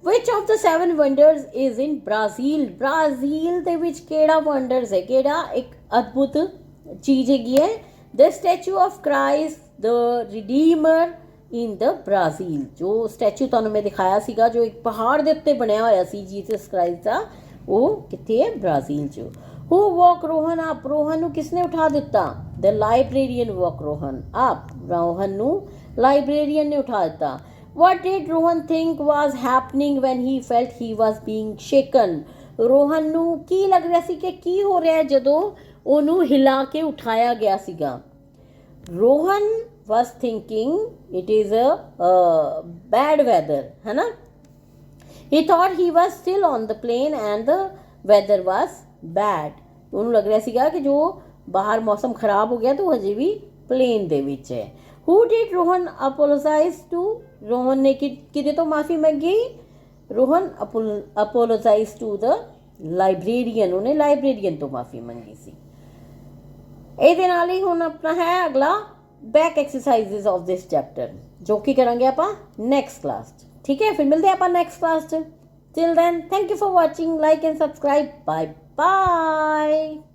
Which of the seven wonders is in Brazil? Brazil ਦੇ ਵਿੱਚ ਕਿਹੜਾ wonders ਹੈ, ਕਿਹੜਾ ਇੱਕ ਅਦਭੁਤ ਚੀਜ਼ ਹੈਗੀ ਹੈ? The statue of Christ the Redeemer in the Brazil. ਜੋ ਸਟੈਚੂ ਤੁਹਾਨੂੰ ਮੈਂ ਦਿਖਾਇਆ ਸੀਗਾ, ਜੋ ਇੱਕ ਪਹਾੜ ਦੇ ਉੱਤੇ ਬਣਿਆ ਹੋਇਆ ਸੀ ਜੀਸਸ ਕ੍ਰਾਈਸਟ ਦਾ, ਉਹ ਕਿੱਥੇ ਹੈ? ਬ੍ਰਾਜ਼ੀਲ 'ਚ। Who woke Rohan up? Rohan ਨੂੰ ਕਿਸਨੇ ਉਠਾ ਦਿੱਤਾ? The librarian woke Rohan up. Rohan ਨੂੰ ਲਾਇਬ੍ਰੇਰੀਅਨ ਨੇ ਉਠਾ ਦਿੱਤਾ। What did Rohan think was happening when he felt he was being shaken? Rohan ਨੂੰ ਕੀ ਲੱਗ ਰਿਹਾ ਸੀ ਕਿ ਕੀ ਹੋ ਰਿਹਾ ਹੈ ਜਦੋਂ ਉਹਨੂੰ ਹਿਲਾ ਕੇ ਉਠਾਇਆ ਗਿਆ ਸੀਗਾ? Rohan was thinking it is a bad weather, है ना? He thought he was still on the plane and the weather was bad. ਉਹਨੂੰ ਲੱਗ ਰਿਹਾ ਸੀਗਾ ਕਿ ਜੋ ਬਾਹਰ ਮੌਸਮ ਖਰਾਬ ਹੋ ਗਿਆ ਤਾਂ ਉਹ ਹਜੇ ਵੀ ਪਲੇਨ ਦੇ ਵਿੱਚ ਹੈ। Who did Rohan apologize to? Rohan ਨੇ ਕਿਹਦੇ ਤੋਂ ਮਾਫੀ ਮੰਗੀ? Rohan apologized to the librarian. ਉਹਨੇ ਲਾਇਬ੍ਰੇਰੀਅਨ ਤੋਂ ਮਾਫੀ ਮੰਗੀ ਸੀ। ਇਹਦੇ ਨਾਲ ਹੀ ਹੁਣ ਆਪਣਾ ਹੈ ਅਗਲਾ back exercises of this chapter, ਜੋ ਕਿ ਕਰਾਂਗੇ ਆਪਾਂ ਨੈਕਸਟ ਕਲਾਸ 'ਚ। ਠੀਕ ਹੈ, ਫਿਰ ਮਿਲਦੇ ਆਪਾਂ ਨੈਕਸਟ ਕਲਾਸ 'ਚ। Till then, thank you for watching. Like and subscribe. Bye bye.